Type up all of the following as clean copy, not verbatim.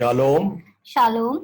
Shalom. Shalom.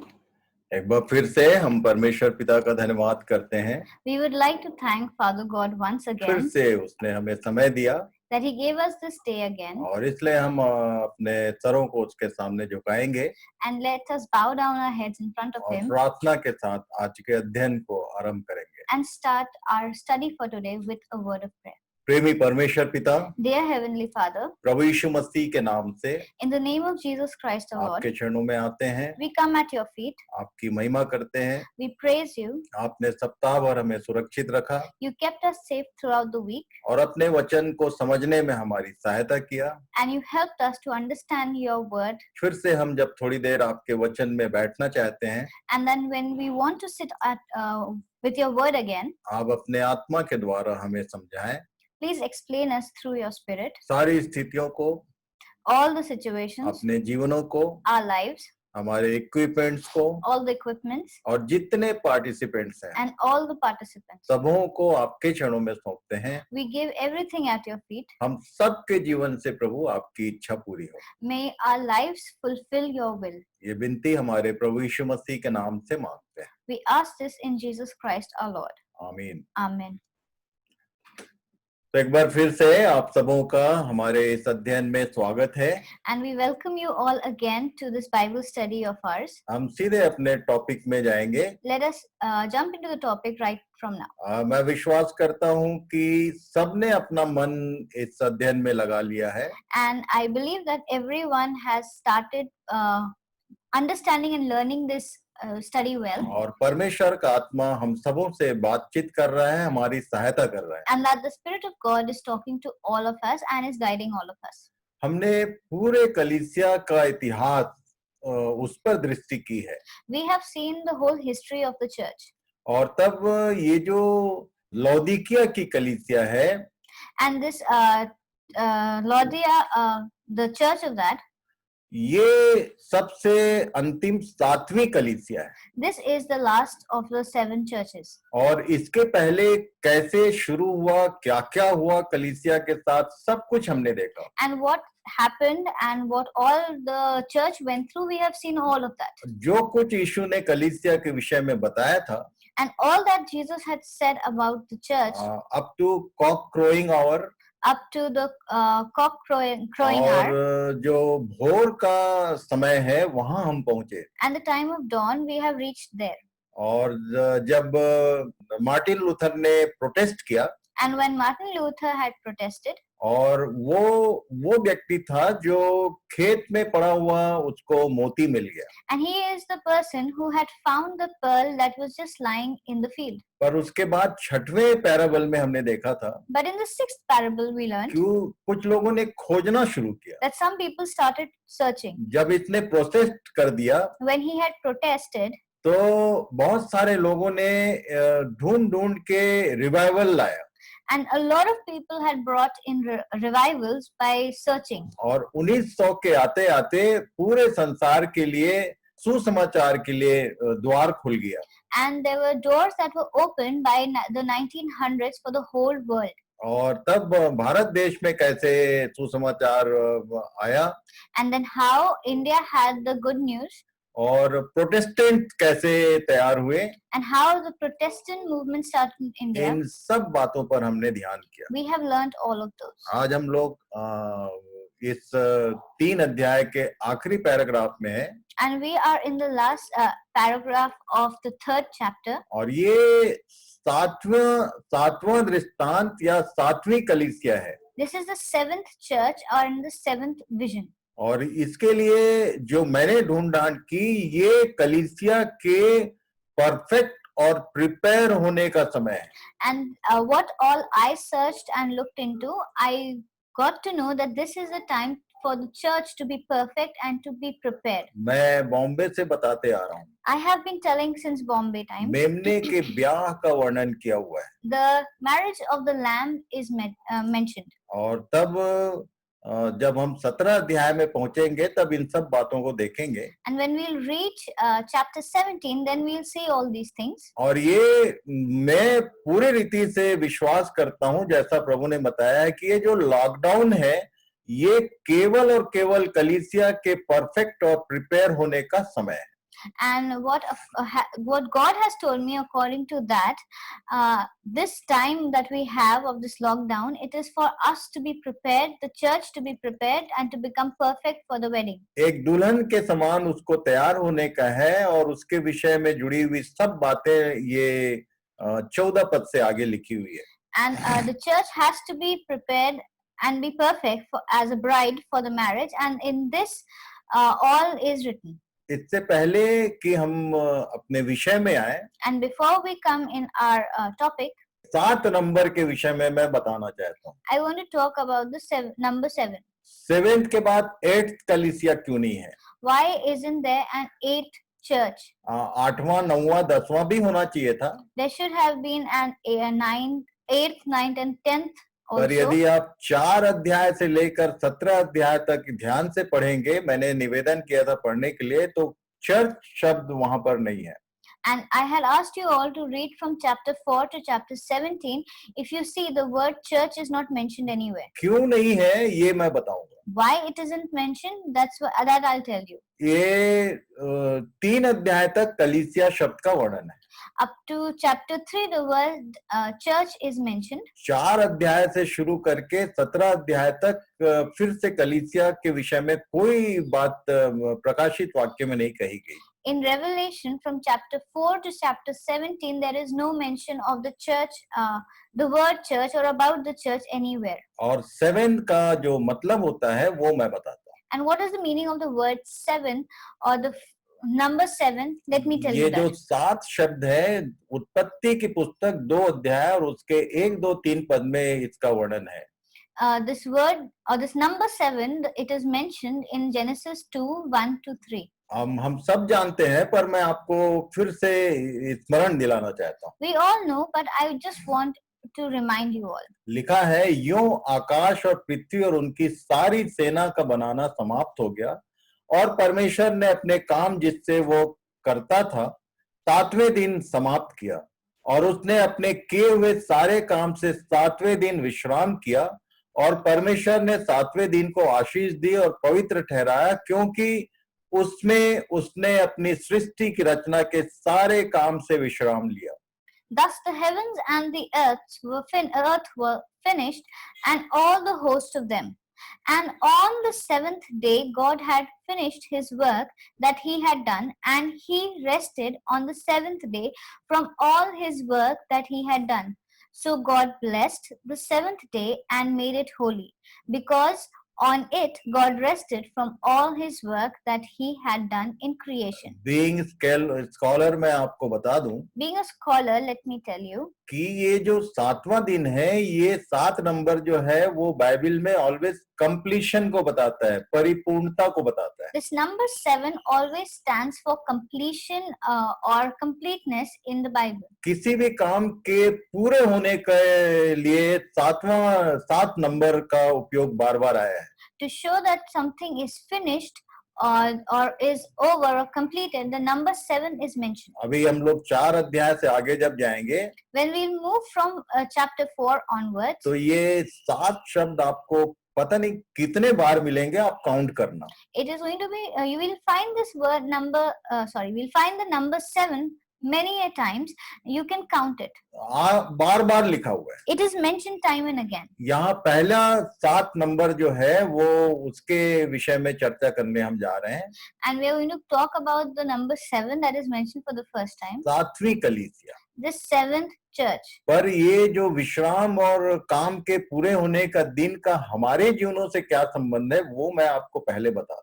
एक बार फिर से हम परमेश्वर पिता का धन्यवाद करते हैं। We would like to thank Father God once फिर again से उसने हमें समय दिया that He gave us this day again, और इसलिए हम अपने सरों को उसके सामने झुकाएंगे and let us bow down our heads in front of और Him प्रार्थना के साथ आज के अध्ययन को आरंभ करेंगे। and start our study for today with a word of prayer. प्रेमी परमेश्वर पिता, Dear Heavenly Father, प्रभु यीशु मसीह के नाम से in the name of Jesus Christ our Lord, आपके चरणों में आते हैं, we come at your feet, आपकी महिमा करते हैं। we praise you. आपने सप्ताह भर हमें सुरक्षित रखा You kept us safe throughout the week, और अपने वचन को समझने में हमारी सहायता किया। and you helped us to understand your word. फिर से हम जब थोड़ी देर आपके वचन में बैठना चाहते हैं, And then when we want to sit with your word again, आप अपने आत्मा के द्वारा हमें समझाएं। please explain us through your Spirit, सारी स्थितियों को, all the situations, अपने जीवनों को, our lives, हमारे इक्विपमेंट्स को all the equipments, और जितने पार्टिसिपेंट्स हैं and all the participants. सबों को आपके चरणों में सौंपते हैं। We give everything at your feet. हम सबके जीवन से प्रभु आपकी इच्छा पूरी हो। May our lives fulfill your will. ये विनती हमारे प्रभु यीशु मसीह के नाम से मांगते हैं। We ask this in Jesus Christ our Lord. आमीन। Amen. तो एक बार फिर से आप सबों का हमारे इस अध्ययन में स्वागत है। And we welcome you all again to this Bible study of ours. हम सीधे अपने टॉपिक में जाएंगे। Let us jump into the topic right from now. मैं विश्वास करता हूं कि सबने अपना मन इस अध्ययन में लगा लिया है And I believe that everyone has started understanding and learning this study well. और परमेश्वर का आत्मा हम सबों से बातचीत कर रहा है, हमारी सहायता कर रहा है। And that the Spirit of God is talking to all of us and is guiding all of us. हमने पूरे कलीसिया का इतिहास उस पर दृष्टि की है We have seen the whole history of the church. और तब ये जो लौदीकिया की कलीसिया है, And this Laodicea, the church of that, ये सबसे अंतिम 7वीं कलीसिया है। this is the last of the 7 churches. और इसके पहले कैसे शुरू हुआ, क्या क्या हुआ कलीसिया के साथ, सब कुछ हमने देखा। And what happened and what all the church went through, we have seen all of that. जो कुछ यीशु ने कलीसिया के विषय में बताया था, And all that Jesus had said about the church, up to cock crowing hour, up to the cock crowing और hour, जो भोर का समय है वहां हम पहुंचे। and the time of dawn, we have reached there. और जब मार्टिन लूथर ने प्रोटेस्ट किया, And when Martin Luther had protested, और वो व्यक्ति था जो खेत में पड़ा हुआ उसको मोती मिल गया, and he is the person who had found the pearl that was just lying in the field. पर उसके बाद 6वें पैराबल में हमने देखा था But in the 6th parable, we learned कि कुछ लोगों ने खोजना शुरू किया। that some people started searching. जब इसने प्रोटेस्ट कर दिया When he had protested, तो बहुत सारे लोगों ने ढूंढ ढूंढ के रिवाइवल लाया and a lot of people had brought in revivals by searching. और 1900 के आते आते पूरे संसार के लिए सुसमाचार के लिए द्वार खुल गया। And there were doors that were opened by the 1900s for the whole world. और तब भारत देश में कैसे सुसमाचार आया, And then how India had the good news, और प्रोटेस्टेंट कैसे तैयार हुए, and how the Protestant movement started in India. इन सब बातों पर हमने ध्यान किया। We have learned all of those. आज हम लोग इस 3 अध्याय के आखिरी पैराग्राफ में हैं And we are in the last paragraph of the 3rd chapter. और ये सातवां दृष्टांत या 7वीं कलीसिया है। This is the 7th church or in the 7th vision. और इसके लिए जो मैंने ढूंढ की, ये कलीसिया के परफेक्ट और प्रिपेयर होने का समय है। And what all I searched and looked into, I got to know that this is the time for the church to be perfect and to be prepared. मैं बॉम्बे से बताते आ रहा हूँ। I have been telling since Bombay time. मेमने के ब्याह का वर्णन किया हुआ है। The marriage of the lamb is mentioned. और तब जब हम 17 अध्याय में पहुंचेंगे तब इन सब बातों को देखेंगे। And when we'll reach chapter 17, then we'll see all these things. और ये मैं पूरी रीति से विश्वास करता हूँ, जैसा प्रभु ने बताया है, कि ये जो लॉकडाउन है ये केवल और केवल कलीसिया के परफेक्ट और प्रिपेयर होने का समय है। And what God has told me, according to that, this time that we have of this lockdown, it is for us to be prepared, the church to be prepared, and to become perfect for the wedding. एक दुल्हन के समान उसको तैयार होने का है, और उसके विषय में जुड़ी हुई सब बातें ये 14 पद से आगे लिखी हुई है। And the church has to be prepared and be perfect as a bride for the marriage, and in this all is written. इससे पहले कि हम अपने विषय में आए, and before we come in our topic, 7 number के विषय में मैं बताना चाहता हूँ। I want to talk about the number 7. 7th के बाद 8th कलीसिया क्यों नहीं है? Why isn't there an 8th church? 8वां 9वां 10वां भी होना चाहिए था। There should have been an 8th, 9th and 10th also. पर यदि आप 4 अध्याय से लेकर 17 अध्याय तक ध्यान से पढ़ेंगे, मैंने निवेदन किया था पढ़ने के लिए, तो चर्च शब्द वहां पर नहीं है। And I had asked you all to read from chapter 4 to chapter 17. If you see, the word church is not mentioned anywhere. क्यों नहीं है ये मैं बताऊंगा। Why it isn't mentioned, that I'll tell you. ये 3 अध्याय तक कलीसिया शब्द का वर्णन है। Up to chapter 3, the word church is mentioned. 4 अध्याय से शुरू करके 17 अध्याय तक फिर से कलीसिया के विषय में कोई बात प्रकाशित वाक्य में नहीं कही गई। In Revelation, from chapter 4 to chapter 17, there is no mention of the church, the word church, or about the church anywhere. और 7 का जो मतलब होता है वो मैं बताता हूँ। And what is the meaning of the word 7 or the number 7? Let me tell you that. ये जो 7 शब्द है, उत्पत्ति की पुस्तक 2 अध्याय और उसके 1, 2, 3 पद में इसका वर्णन है। This word or this number 7, it is mentioned in Genesis 2, 1 to 3. हम सब जानते हैं, पर मैं आपको फिर से स्मरण दिलाना चाहता हूँ। We all know, but I just want to remind you all. लिखा है, यूं आकाश और पृथ्वी और उनकी सारी सेना का बनाना समाप्त हो गया, और परमेश्वर ने अपने काम जिससे वो करता था 7वें दिन समाप्त किया, और उसने अपने किए हुए सारे काम से 7वें दिन विश्राम किया, और परमेश्वर ने 7वें दिन को आशीष दी और पवित्र ठहराया, क्योंकि उसमें उसने अपनी सृष्टि की रचना के सारे काम से विश्राम लिया। Thus the heavens and the earth were finished, and all the host of them. And on the 7th day God had finished his work that he had done, and he rested on the 7th day from all his work that he had done. So God blessed the 7th day and made it holy, because on it God rested from all his work that he had done in creation. Being scholar, मैं आपको बता दूं, Being a scholar, let me tell you, कि ये जो 7वां दिन है, ये 7 नंबर जो है वो बाइबल में ऑलवेज कंप्लीशन को बताता है, परिपूर्णता को बताता है। This number 7 always stands for completion or completeness in the Bible. किसी भी काम के पूरे होने के लिए 7 नंबर का उपयोग बार-बार आया है। To show that something is finished or is over or completed, the number 7 is mentioned. अभी हम लोग 4 अध्याय से आगे जब जाएंगे, when we move from chapter 4 onwards, तो ये 7 शब्द आपको पता नहीं कितने बार मिलेंगे, आप काउंट करना। it is going to be you will find this word number we'll find the number 7 many a times. You can count it. बार-बार लिखा हुआ है। It is mentioned time and again. यहाँ पहला 7 नंबर जो है वो उसके विषय में चर्चा करने हम जा रहे हैं। And we are going to talk about the number 7 that is mentioned for the first time. 7वीं कलीसिया। This 7th church. पर ये जो विश्राम और काम के पूरे होने का दिन का हमारे जीवनों से क्या संबंध है, वो मैं आपको पहले बता दूं।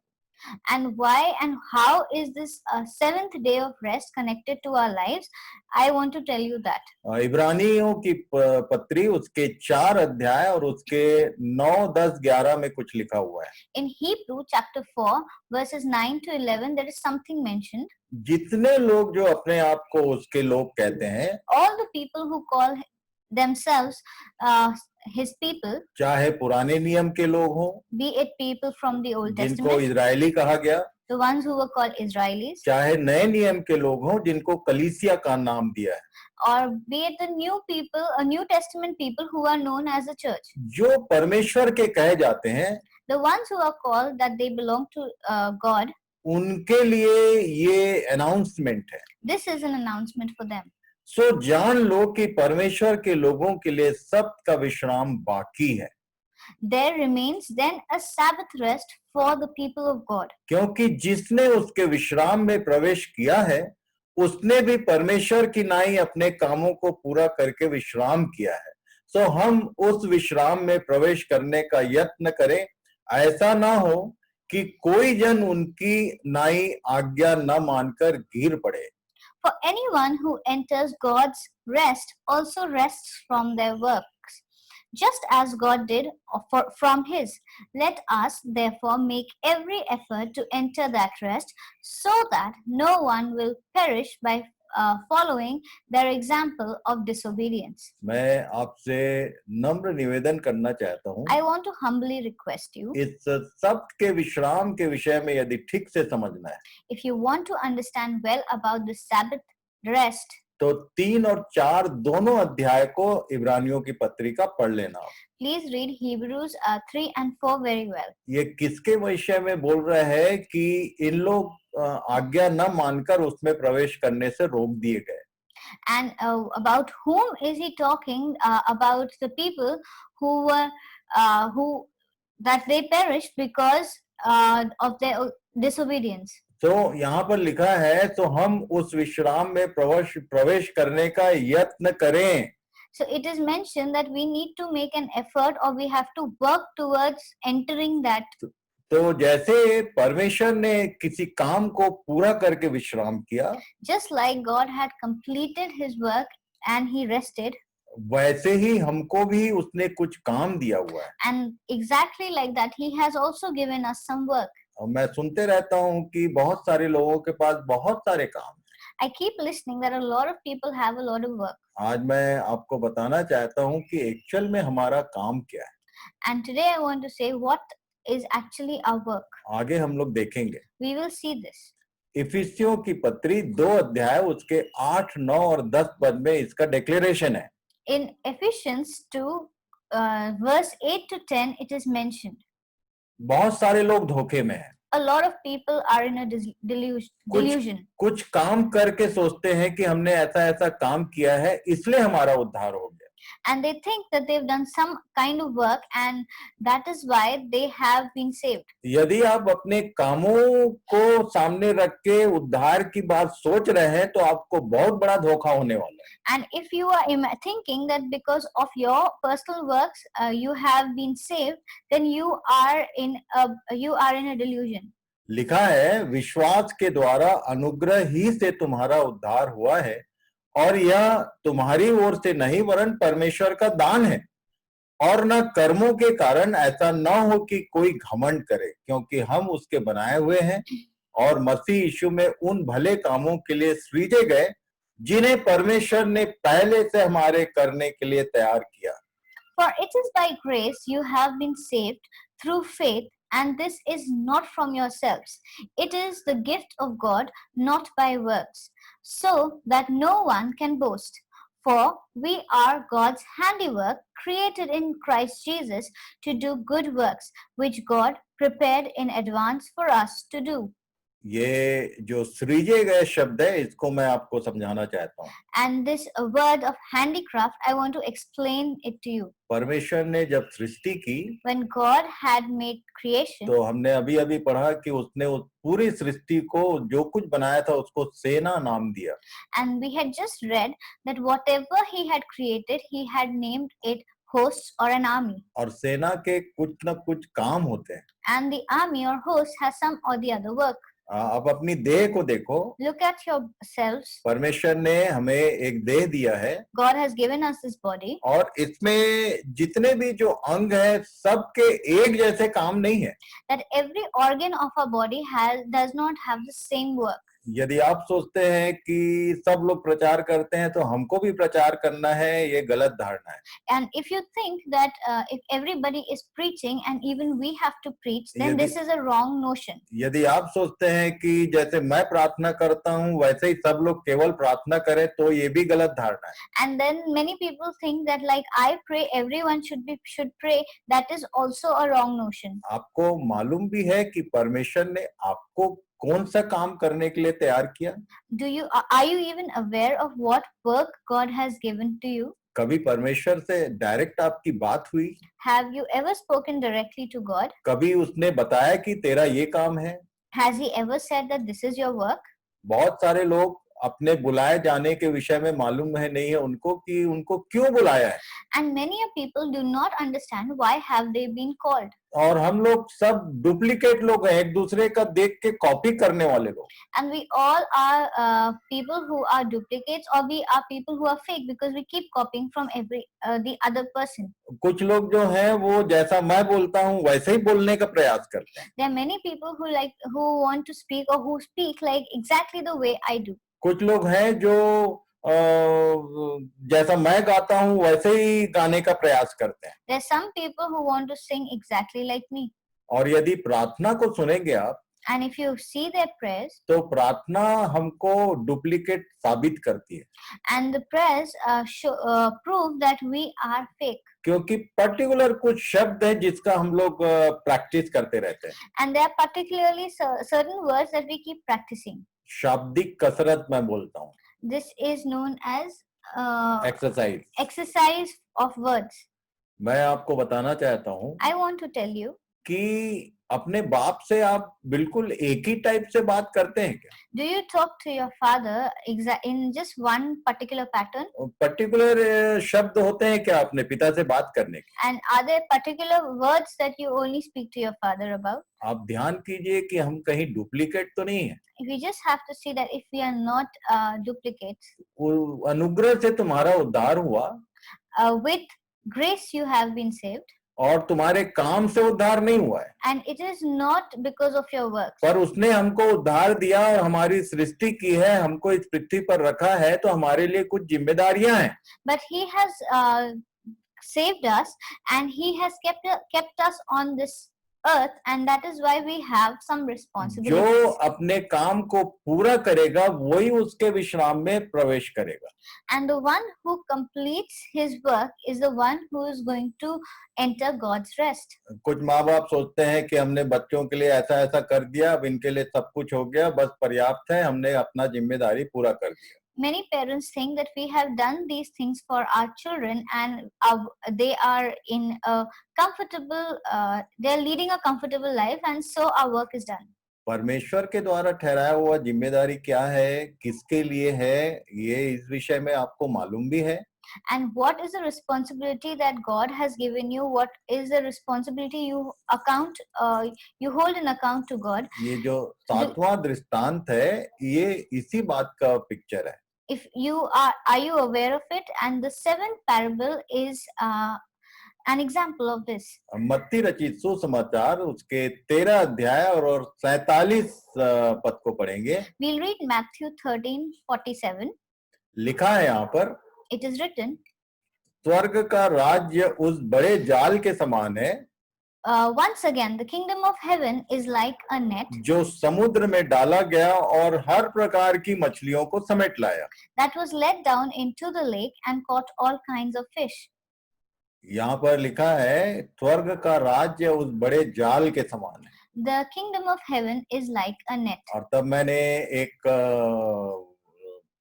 And why and how is this 7th day of rest connected to our lives? I want to tell you that. इब्रानियों की पत्री उसके 4 अध्याय और उसके 9, 10, 11 में कुछ लिखा हुआ है। In Hebrew chapter 4 verses 9 to 11 there is something mentioned. जितने लोग जो अपने आप को उसके लोग कहते हैं, all the people who call themselves his people, चाहे पुराने नियम के लोग हों, be it people from the Old जिनको Testament, इजरायली कहा गया, the ones who were called Israelis, चाहे नए नियम के लोग हों जिनको कलीसिया का नाम दिया है, or be it the new people, New Testament people who are known as the church, जो परमेश्वर के कहे जाते हैं, The ones who are called that they belong to God, उनके लिए ये अनाउंसमेंट है. this is an announcement for them. सो जान लो कि परमेश्वर के लोगों के लिए सब्त का विश्राम बाकी है. There remains then a Sabbath rest for the people of God. क्योंकि जिसने उसके विश्राम में प्रवेश किया है उसने भी परमेश्वर की नाई अपने कामों को पूरा करके विश्राम किया है. सो हम उस विश्राम में प्रवेश करने का यत्न करें. ऐसा ना हो कि कोई जन उनकी नाई आज्ञा न मानकर गिर पड़े. For anyone who enters God's rest also rests from their works, just as God did from his. Let us therefore make every effort to enter that rest, so that no one will perish by following their example of disobedience. मैं आपसे नम्र निवेदन करना चाहता हूँ. I want to humbly request you, इस सब्त के विश्राम के विषय में यदि ठीक से समझना है if you want to understand well about the Sabbath rest, तो 3 और 4 दोनों अध्याय को इब्रानियों की पत्रिका पढ़ लेना. please read Hebrews 3 and 4 very well. ये किसके विषय में बोल रहा है कि इन लोग आज्ञा न मानकर उसमें प्रवेश करने से रोक दिए गए. And about whom is he talking? About the people who were who that they perished because of their disobedience. तो यहाँ पर लिखा है तो हम उस विश्राम में प्रवेश करने का यत्न करें. So it is mentioned that we need to make an effort, or we have to work towards entering that. तो जैसे परमेश्वर ने किसी काम को पूरा करके विश्राम किया, Just like God had completed his work and he rested, वैसे ही हमको भी उसने कुछ काम दिया हुआ है. and exactly like that he has also given us some work. और मैं सुनते रहता हूँ कि बहुत सारे लोगों के पास बहुत सारे काम. I keep listening that a lot of people have a lot of work. आज मैं आपको बताना चाहता हूँ कि एक्चुअल में हमारा काम क्या है. And today I want to say what is actually our work. आगे हम लोग देखेंगे. We will see this. इफिसियों की पत्री 2 अध्याय उसके 8, 9 और 10 पद में इसका डिक्लेरेशन है. In Ephesians 2 verse 8 to 10 it is mentioned. बहुत सारे लोग धोखे में हैं. A lot of people are in a delusion. कुछ काम करके सोचते हैं कि हमने ऐसा ऐसा काम किया है इसलिए हमारा उद्धार हो गया. And they think that they've done some kind of work and that is why they have been saved. यदि आप अपने कामों को सामने रख के उद्धार की बात सोच रहे हैं तो आपको बहुत बड़ा धोखा होने वाला है. And if you are thinking that because of your personal works you have been saved, then you are in a delusion. लिखा है विश्वास के द्वारा अनुग्रह ही से तुम्हारा उद्धार हुआ है और यह तुम्हारी ओर से नहीं वरन परमेश्वर का दान है और न कर्मों के कारण, ऐसा न हो कि कोई घमंड करे, क्योंकि हम उसके बनाए हुए हैं और मसीह यीशु में उन भले कामों के लिए सृजे गए जिन्हें परमेश्वर ने पहले से हमारे करने के लिए तैयार किया. For it is by grace you have been saved through faith, and this is not from yourselves. It is the gift of God, not by works, so that no one can boast. For we are God's handiwork, created in Christ Jesus to do good works, which God prepared in advance for us to do. ये जो सृजे गए शब्द है इसको मैं आपको समझाना चाहता हूँ. And this word of handicraft, I want to explain it to you. परमेश्वर ने जब सृष्टि की, When God had made creation, तो हमने अभी अभी पढ़ा कि उसने उस पूरी सृष्टि को जो कुछ बनाया था उसको सेना नाम दिया. and we had just read that whatever he had created, he had named it hosts or an army. और सेना के कुछ न कुछ काम होते हैं. And the army or host has some or the other work. आप अपनी देह को देखो. Look at yourselves. परमेश्वर ने हमें एक देह दिया है God has given us this body, और इसमें जितने भी जो अंग है सबके एक जैसे काम नहीं है. that every organ of our body does not have the same work. यदि आप सोचते हैं कि सब लोग प्रचार करते हैं तो हमको भी प्रचार करना है, ये गलत धारणा है। And if you think that if everybody is preaching and even we have to preach, then यदि this is a wrong notion. यदि आप सोचते हैं कि जैसे मैं प्रार्थना करता हूँ वैसे ही सब लोग केवल प्रार्थना करें तो ये भी गलत धारणा है। And then many people think that like I pray, everyone should pray. That is also a wrong notion. आपको मालूम भी है कि परमेश्वर ने आपको कौन सा काम करने के लिए तैयार किया? Are you even aware of what work God has given to you? कभी परमेश्वर से डायरेक्ट आपकी बात हुई? Have you ever spoken directly to God? कभी उसने बताया कि तेरा ये काम है? Has he ever said that this is your work? बहुत सारे लोग अपने बुलाए जाने के विषय में मालूम है नहीं है उनको कि उनको क्यों बुलाया है। And many a people do not understand why have they been called. और हम लोग सब डुप्लीकेट लोग हैं, एक दूसरे का देख के कॉपी करने वाले लोग। And we all are people who are duplicates, or we are people who are fake because we keep copying from the other person. कुछ लोग जो हैं वो जैसा मैं बोलता हूँ वैसे ही बोलने का प्रयास करते हैं। There are many people who want to speak or who speak like exactly the way I do. कुछ लोग हैं जो जैसा मैं गाता हूँ वैसे ही गाने का प्रयास करते हैं। There are some people who want to sing exactly like me. और यदि प्रार्थना को सुनेंगे आप, And if you see their prayers, तो प्रार्थना हमको डुप्लीकेट साबित करती है। and the prayers prove that we are fake. क्योंकि पर्टिकुलर कुछ शब्द हैं जिसका हम लोग प्रैक्टिस करते रहते हैं। And there are particularly certain words that we keep practicing. शाब्दिक कसरत मैं बोलता हूँ। This is known as exercise. exercise of words. मैं आपको बताना चाहता हूँ I want to tell you, कि अपने बाप से आप बिल्कुल एक ही टाइप से बात करते हैं क्या? do you talk to your father in just one particular pattern? Particular शब्द होते हैं क्या अपने पिता से बात करने के? And are there particular words that you only speak to your father about? आप ध्यान कीजिए कि हम कहीं डुप्लीकेट तो नहीं है। We just have to see that if we are not duplicates. अनुग्रह से तुम्हारा उद्धार हुआ, With grace you have been saved, और तुम्हारे काम से उद्धार नहीं हुआ है, and it is not because of your works. पर उसने हमको उद्धार दिया और हमारी सृष्टि की है, हमको इस पृथ्वी पर रखा है, तो हमारे लिए कुछ जिम्मेदारियां हैं। But he has saved us, and he has kept us on this earth, and that is why we have some जो responsibilities. अपने काम को पूरा करेगा वही उसके विश्राम में प्रवेश करेगा। And the one who completes his work is the one who is going to enter God's rest. कुछ माँ बाप सोचते हैं कि हमने बच्चों के लिए ऐसा ऐसा कर दिया, अब इनके लिए सब कुछ हो गया, बस पर्याप्त है, हमने अपना जिम्मेदारी पूरा कर दिया। Many parents think that we have done these things for our children, and they are in a comfortable, they are leading a comfortable life, and so our work is done. परमेश्वर के द्वारा ठहराया हुआ जिम्मेदारी क्या है, किसके लिए है, ये इस विषय में आपको मालूम भी है? And what is the responsibility that God has given you? What is the responsibility you hold in account to God? ये जो 7वां दृष्टांत है, ये इसी बात का पिक्चर है। If you are you aware of it? And the 7th parable is an example of this. मत्ती रचित सुसमाचार उसके 13 अध्याय और 47 पद को पढ़ेंगे। We'll read Matthew 13:47. लिखा है यहाँ पर, It is written, स्वर्ग का राज्य उस बड़े जाल के समान है once again, the kingdom of heaven is like a net जो समुद्र में डाला गया और हर प्रकार की मछलियों को समेट लाया। that was let down into the lake and caught all kinds of fish. यहाँ पर लिखा है, स्वर्ग का राज्य उस बड़े जाल के समान है। The kingdom of heaven is like a net. और तब मैंने एक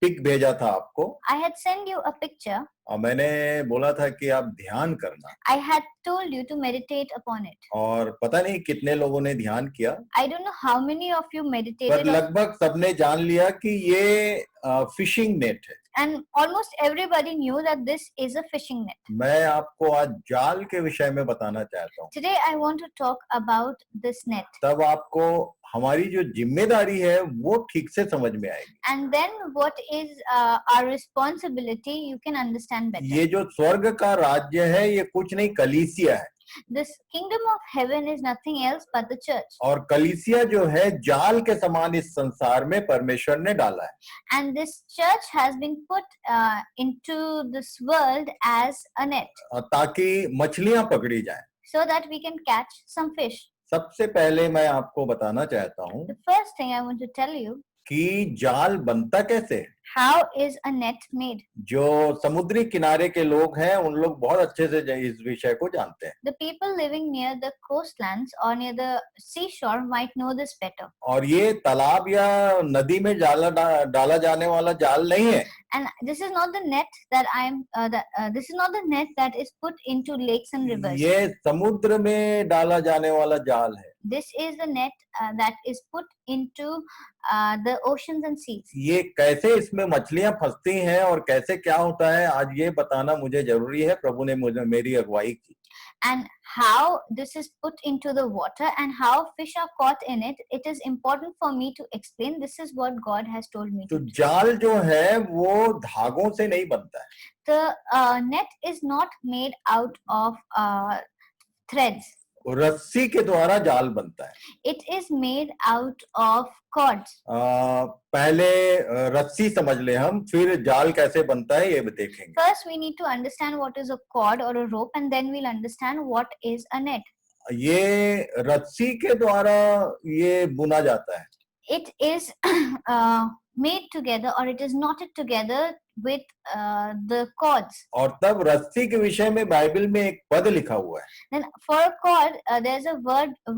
पिक भेजा था आपको, I had sent you a picture. और मैंने बोला था कि आप ध्यान करना। I had told you to meditate upon it. और पता नहीं कितने लोगों ने ध्यान किया, I don't know how many of you पर meditated, लगभग सबने जान लिया कि ये फिशिंग नेट है। and almost everybody knew that this is a fishing net. मैं आपको आज जाल के विषय में बताना चाहता हूँ। Today I want to talk about this net, तब आपको हमारी जो जिम्मेदारी है वो ठीक से समझ में आएगी। and then what is our responsibility, you can understand better. ये जो स्वर्ग का राज्य है ये कुछ नहीं, कलीसिया है। This kingdom of heaven is nothing else but the church. और कलीसिया जो है जाल के समान इस संसार में परमेश्वर ने डाला है, And this church has been put into this world as a net ताकि मछलियां पकड़ी जाएं। so that we can catch some fish. सबसे पहले मैं आपको बताना चाहता हूं The first thing I want to tell you, कि जाल बनता कैसे है। how is a net made? जो समुद्री किनारे के लोग हैं उन लोग बहुत अच्छे से इस विषय को जानते हैं, The people living near the coastlands or near the seashore might know this better. और ये तालाब या नदी में डाला जाने वाला जाल नहीं है। And this is not the net that this is not the net that is put into lakes and rivers. ये समुद्र में डाला जाने वाला जाल है। This is the net that is put into the oceans and seas. ये कैसे इसमें मछलियां फंसती हैं और कैसे क्या होता है, आज ये बताना मुझे जरूरी है। प्रभु ने मुझे मेरी अगुवाई की। And how this is put into the water and how fish are caught in it, it is important for me to explain. This is what God has told me. तो जाल जो है वो धागों से नहीं बनता है। The net is not made out of threads. रस्सी के द्वारा जाल बनता है। It is made out of cords. पहले रस्सी समझ ले हम, फिर जाल कैसे बनता है ये देखेंगे। First, we need to understand what is a cord or a rope, and then we'll understand what is a net. ये रस्सी के द्वारा ये बुना जाता है। It is made together, or it is knotted together with the cords. और तब रस्सी के विषय में बाइबल में एक पद लिखा हुआ है। Then for a cord, there's a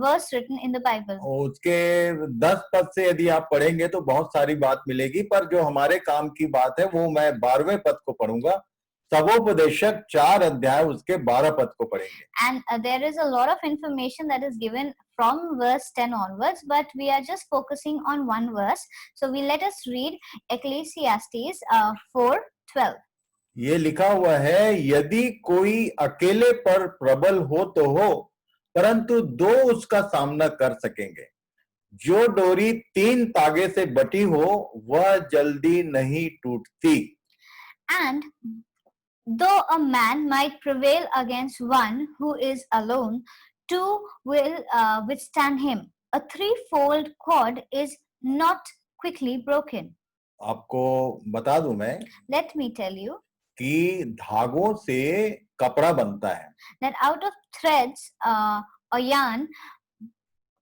verse written in the Bible. उसके 10 पद से यदि आप पढ़ेंगे तो बहुत सारी बात मिलेगी, पर जो हमारे काम की बात है वो मैं 12वें पद को पढ़ूंगा। सबोपदेशक 4 अध्याय उसके 12 पद को पढ़ेंगे। And there is a lot of information that is given from verse 10 onwards, but we are just focusing on one verse. So let us read Ecclesiastes 4:12. ये लिखा हुआ है, यदि कोई अकेले पर प्रबल हो तो हो, परंतु 2 उसका सामना कर सकेंगे। जो डोरी 3 तागे से बटी हो वह जल्दी नहीं टूटती। And though a man might prevail against one who is alone, 2 will withstand him. A 3-fold cord is not quickly broken. आपको बता दूं मैं, Let me tell you कि धागों से कपड़ा बनता है। that out of threads or yarn,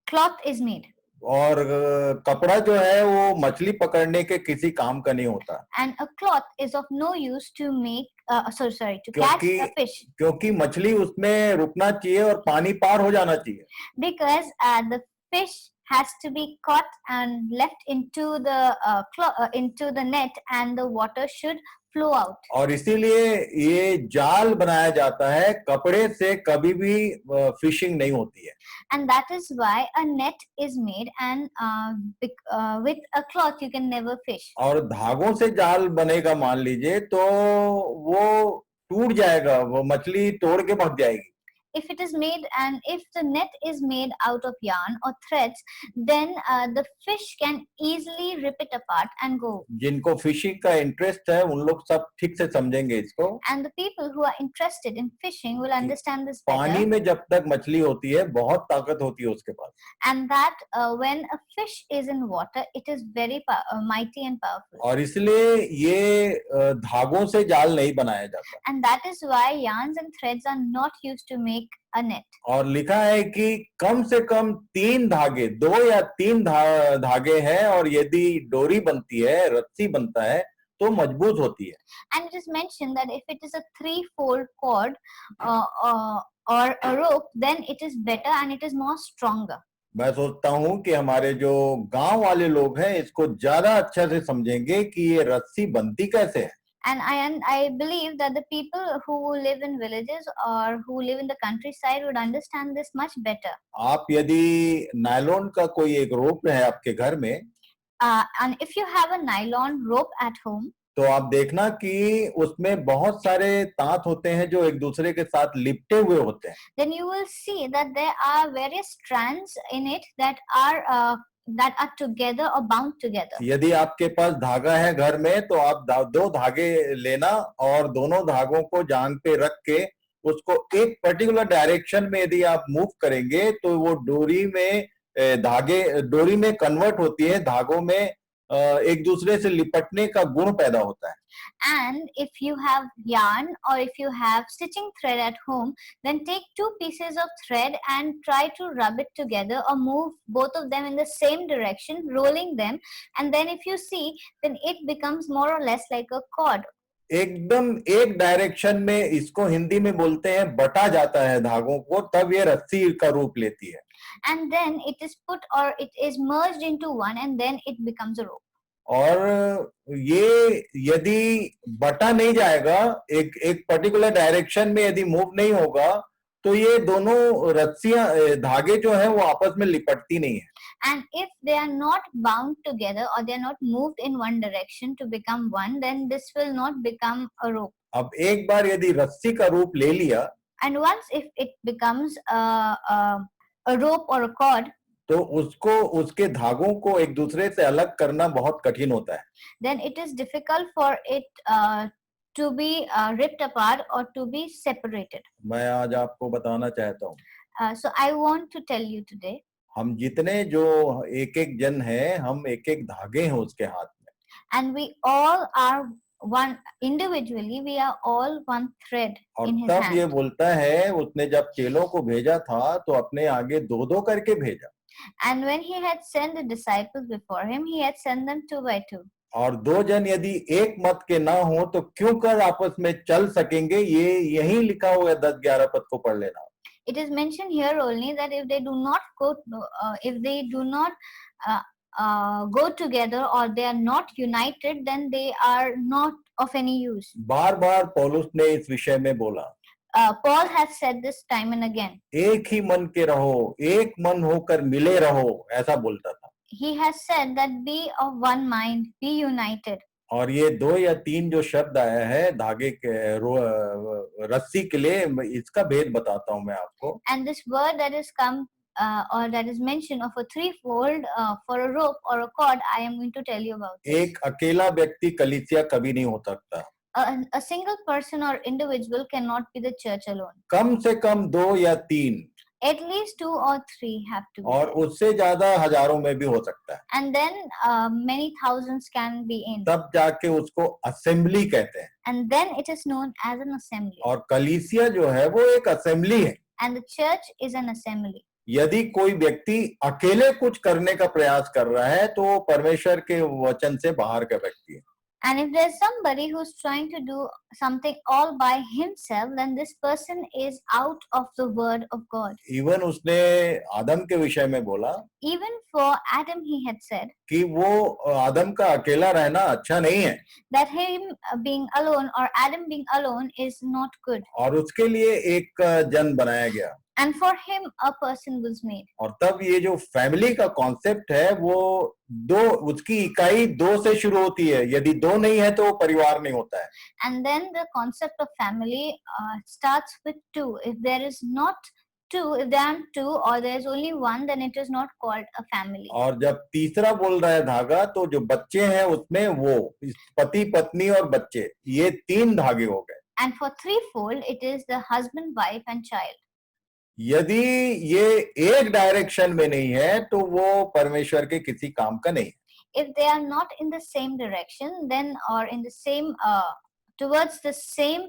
cloth is made. और कपड़ा जो है वो मछली पकड़ने के किसी काम का नहीं होता। And a cloth is of no use to make to catch a fish. क्योंकि मछली उसमें रुकना चाहिए और पानी पार हो जाना चाहिए। Because the fish has to be caught and left into the net, and the water should flow out. और इसीलिए ये जाल बनाया जाता है, कपड़े से कभी भी फिशिंग नहीं होती है। And that is why a net is made, and with a cloth you can never fish. और धागों से जाल बनेगा मान लीजिए तो वो टूट जाएगा, वो मछली तोड़ के भाग जाएगी। If it is made, and if the net is made out of yarn or threads, then the fish can easily rip it apart and go. जिनको फिशिंग का इंटरेस्ट है उन लोग सब ठीक से समझेंगे इसको। And the people who are interested in fishing will understand this पानी better. में जब तक मछली होती है बहुत ताकत होती है उसके पास। And that when a fish is in water, it is very mighty and powerful. और इसलिए ये धागों से जाल नहीं बनाया जाता। And that is why yarns and threads are not used to make a net. और लिखा है कि कम से कम 3 धागे, 2 या 3 धागे हैं, और यदि डोरी बनती है, रस्सी बनता है तो मजबूत होती है। And it is mentioned that if it is a 3-fold cord or a rope, then it is better and it is more stronger. मैं सोचता हूँ कि हमारे जो गांव वाले लोग हैं इसको ज्यादा अच्छा से समझेंगे कि ये रस्सी बनती कैसे है। And I believe that the people who live in villages or who live in the countryside would understand this much better. आप यदि नायलॉन का कोई एक रोप है आपके घर में, and if you have a nylon rope at home, तो आप देखना कि उसमें बहुत सारे तांत होते हैं जो एक दूसरे के साथ लिपटे हुए होते हैं। then you will see that there are various strands in it that are together or bound together. यदि आपके पास धागा है घर में तो आप 2 धागे लेना और दोनों धागों को जांग पे रख के उसको एक पर्टिकुलर डायरेक्शन में यदि आप मूव करेंगे तो वो डोरी में कन्वर्ट होती है, धागों में एक दूसरे से लिपटने का गुण पैदा होता है। And if you have yarn or if you have stitching thread at home, then take two pieces of thread and try to rub it together or move both of them in the same direction, rolling them, and then if you see, then it becomes more or less like a cord. एकदम एक direction में, इसको हिंदी में बोलते हैं बटा जाता है धागों को, तब ये रस्सी का रूप लेती है। And then it is put or it is merged into one and then it becomes a rope. और ये यदि बटा नहीं जाएगा, एक पर्टिकुलर डायरेक्शन में यदि मूव नहीं होगा, तो ये दोनों रस्सियां, धागे जो हैं वो आपस में लिपटती नहीं है। And if they are not bound together or they are not moved in one direction to become one, then this will not become a rope. अब एक बार यदि रस्सी का रूप ले लिया, And once if it becomes a rope or a cord, तो उसको, उसके धागों को एक दूसरे से अलग करना बहुत कठिन होता है। then it is difficult for it to be ripped apart or to be separated. मैं आज आपको बताना चाहता हूँ, So I want to tell you today, हम जितने जो एक एक जन हैं, हम एक एक धागे हैं उसके हाथ में। and we all are one individually, we are all one thread और in his तब ये hand. बोलता है, उसने जब चेलों को भेजा था तो अपने आगे दो दो करके भेजा, And when he had sent the disciples before him, he had sent them 2 by 2. और दो जन यदि एक मत के ना हो तो क्यों कर आपस में चल सकेंगे, ये यही लिखा हुआ है 10-11 पद को पढ़ लेना। It is mentioned here only that if they do not go together or they are not united, then they are not of any use. बार बार पौलुस ने इस विषय में बोला, Paul has said this time and again. एक ही मन के रहो, एक मन होकर मिले रहो, ऐसा बोलता था। He has said that be of one mind, be united. और ये 2 या 3 जो शब्द आया है धागे के रस्सी के लिए, इसका भेद बताता हूं मैं आपको। And this word that is come or that is mentioned of a threefold for a rope or a cord, I am going to tell you about this. एक अकेला व्यक्ति कलीसिया कभी नहीं हो सकता। A single person or individual cannot be the church alone. कम से कम 2 या 3, At least 2 or 3 have to be. और उससे ज्यादा हजारों में भी हो सकता है। And then many thousands can be in. तब जाके उसको असेंबली कहते हैं। And then it is known as an assembly. और कलीसिया जो है वो एक असेंबली है। And the church is an assembly. यदि कोई व्यक्ति अकेले कुछ करने का प्रयास कर रहा है तो वो परमेश्वर के वचन से बाहर का व्यक्ति है। And if there's somebody who's trying to do something all by himself, then this person is out of the word of God. Even उसने आदम के विषय में बोला Even for Adam, he had said कि वो आदम का अकेला रहना अच्छा नहीं है, that him being alone or Adam being alone is not good. और उसके लिए एक जन बनाया गया। And for him, a person was made. और तब ये जो फैमिली का कॉन्सेप्ट है वो उसकी इकाई 2 से शुरू होती है। यदि 2 नहीं है तो वो परिवार नहीं होता है। And then the concept of family starts with 2. If there is not 2, if there aren't 2 or there is only 1, then it is not called a family. और जब तीसरा बोल रहा है धागा, तो जो बच्चे हैं उसमें वो पति पत्नी और बच्चे, ये 3 धागे हो गए। And for threefold, it is the husband, wife, and child. यदि ये एक डायरेक्शन में नहीं है तो वो परमेश्वर के किसी काम का नहीं है। If they are not in the same direction, then or in the same towards the same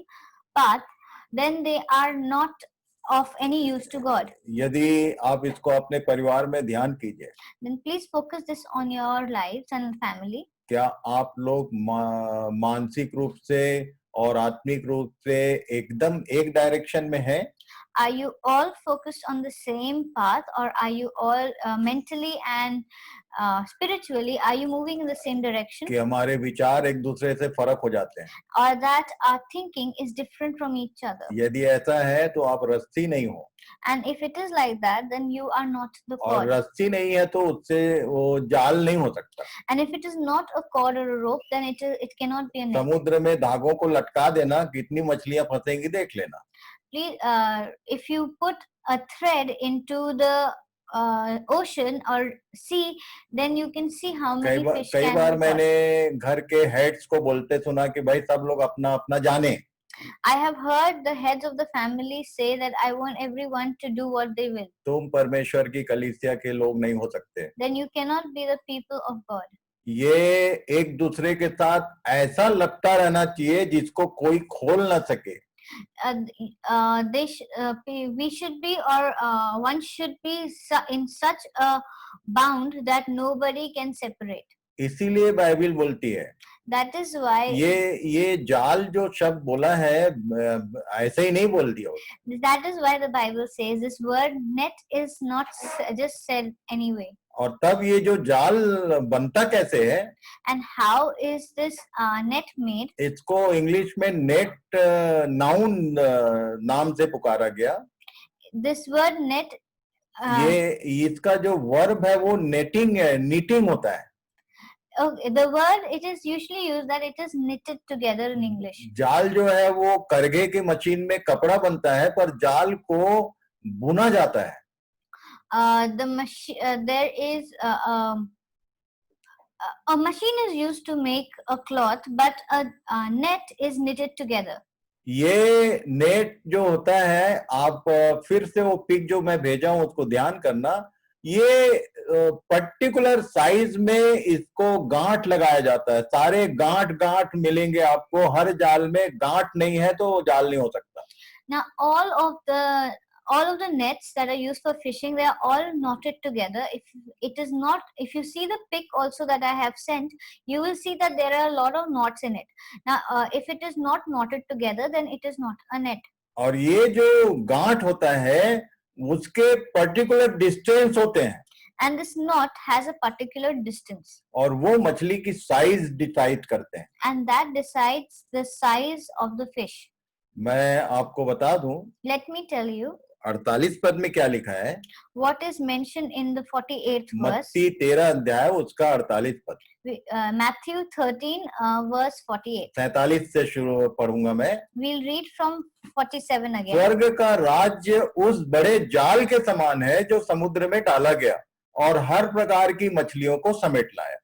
path, then they are not of any use to God. यदि आप इसको अपने परिवार में ध्यान कीजिए, Then please focus this on your lives and family. क्या आप लोग मानसिक रूप से और आत्मिक रूप से एकदम एक डायरेक्शन में हैं? Are you all focused on the same path, or are you all mentally and spiritually, are you moving in the same direction? कि हमारे विचार एक दूसरे से फर्क हो जाते हैं? Or that our thinking is different from each other? यदि ऐसा है तो आप रस्सी नहीं हो। And if it is like that, then you are not the और cord. रस्सी नहीं है तो उससे वो जाल नहीं हो सकता। And if it is not a cord or a rope, then it cannot be a net. समुद्र में धागों को लटका देना, कितनी मछलियां फंसेंगी देख लेना। Please, if you put a thread into the ocean or sea, then you can see how many fish कई can बार be caught. मैंने घर के हेड्स को बोलते सुना कि भाई सब लोग अपना अपना जाने। I have heard the heads of the family say that I want everyone to do what they will. तुम परमेश्वर की कलीसिया के लोग नहीं हो सकते। Then you cannot be the people of God. ये एक दूसरे के साथ ऐसा लगता रहना चाहिए जिसको कोई खोल ना सके। We should be, or one should be in such a bound that nobody can separate. इसीलिए बाइबल बोलती है, That is why ये जाल जो शब्द बोला है ऐसे ही नहीं बोल दिया होता। that is why the Bible says this word net is not just said anyway. और तब ये जो जाल बनता कैसे है, And how is this net made? इसको इंग्लिश में नेट नाउन नाम से पुकारा गया। This word net, ये इसका जो वर्ब है वो नेटिंग है, नीटिंग होता है। okay, the word it is usually used that it is knitted together in English. जाल जो है वो करघे की मशीन में कपड़ा बनता है, पर जाल को बुना जाता है। There is a machine is used to make a cloth, but a net is knitted together. ये नेट जो होता है, आप फिर से वो पिक जो मैं भेजा हूं उसको ध्यान करना, ये पर्टिकुलर साइज में इसको गांठ लगाया जाता है। सारे गांठ मिलेंगे आपको, हर जाल में गांठ नहीं है तो जाल नहीं हो सकता। Now all of the nets that are used for fishing, they are all knotted together. If you see the pic also that I have sent, you will see that there are a lot of knots in it. Now if it is not knotted together, then it is not a net. और ये जो गांठ होता है उसके particular distance होते हैं, and this knot has a particular distance, और वो मछली की साइज डिसाइड करते हैं, and that decides the size of the fish. मैं आपको बता दूं, Let me tell you 48 पद में क्या लिखा है। what is mentioned in the 48th verse. मत्ती 13 अध्याय उसका 48 पद। Matthew 13 verse 48. 47 से शुरू पढ़ूंगा मैं। We'll read from 47 again. स्वर्ग का राज्य उस बड़े जाल के समान है जो समुद्र में डाला गया और हर प्रकार की मछलियों को समेट लाया।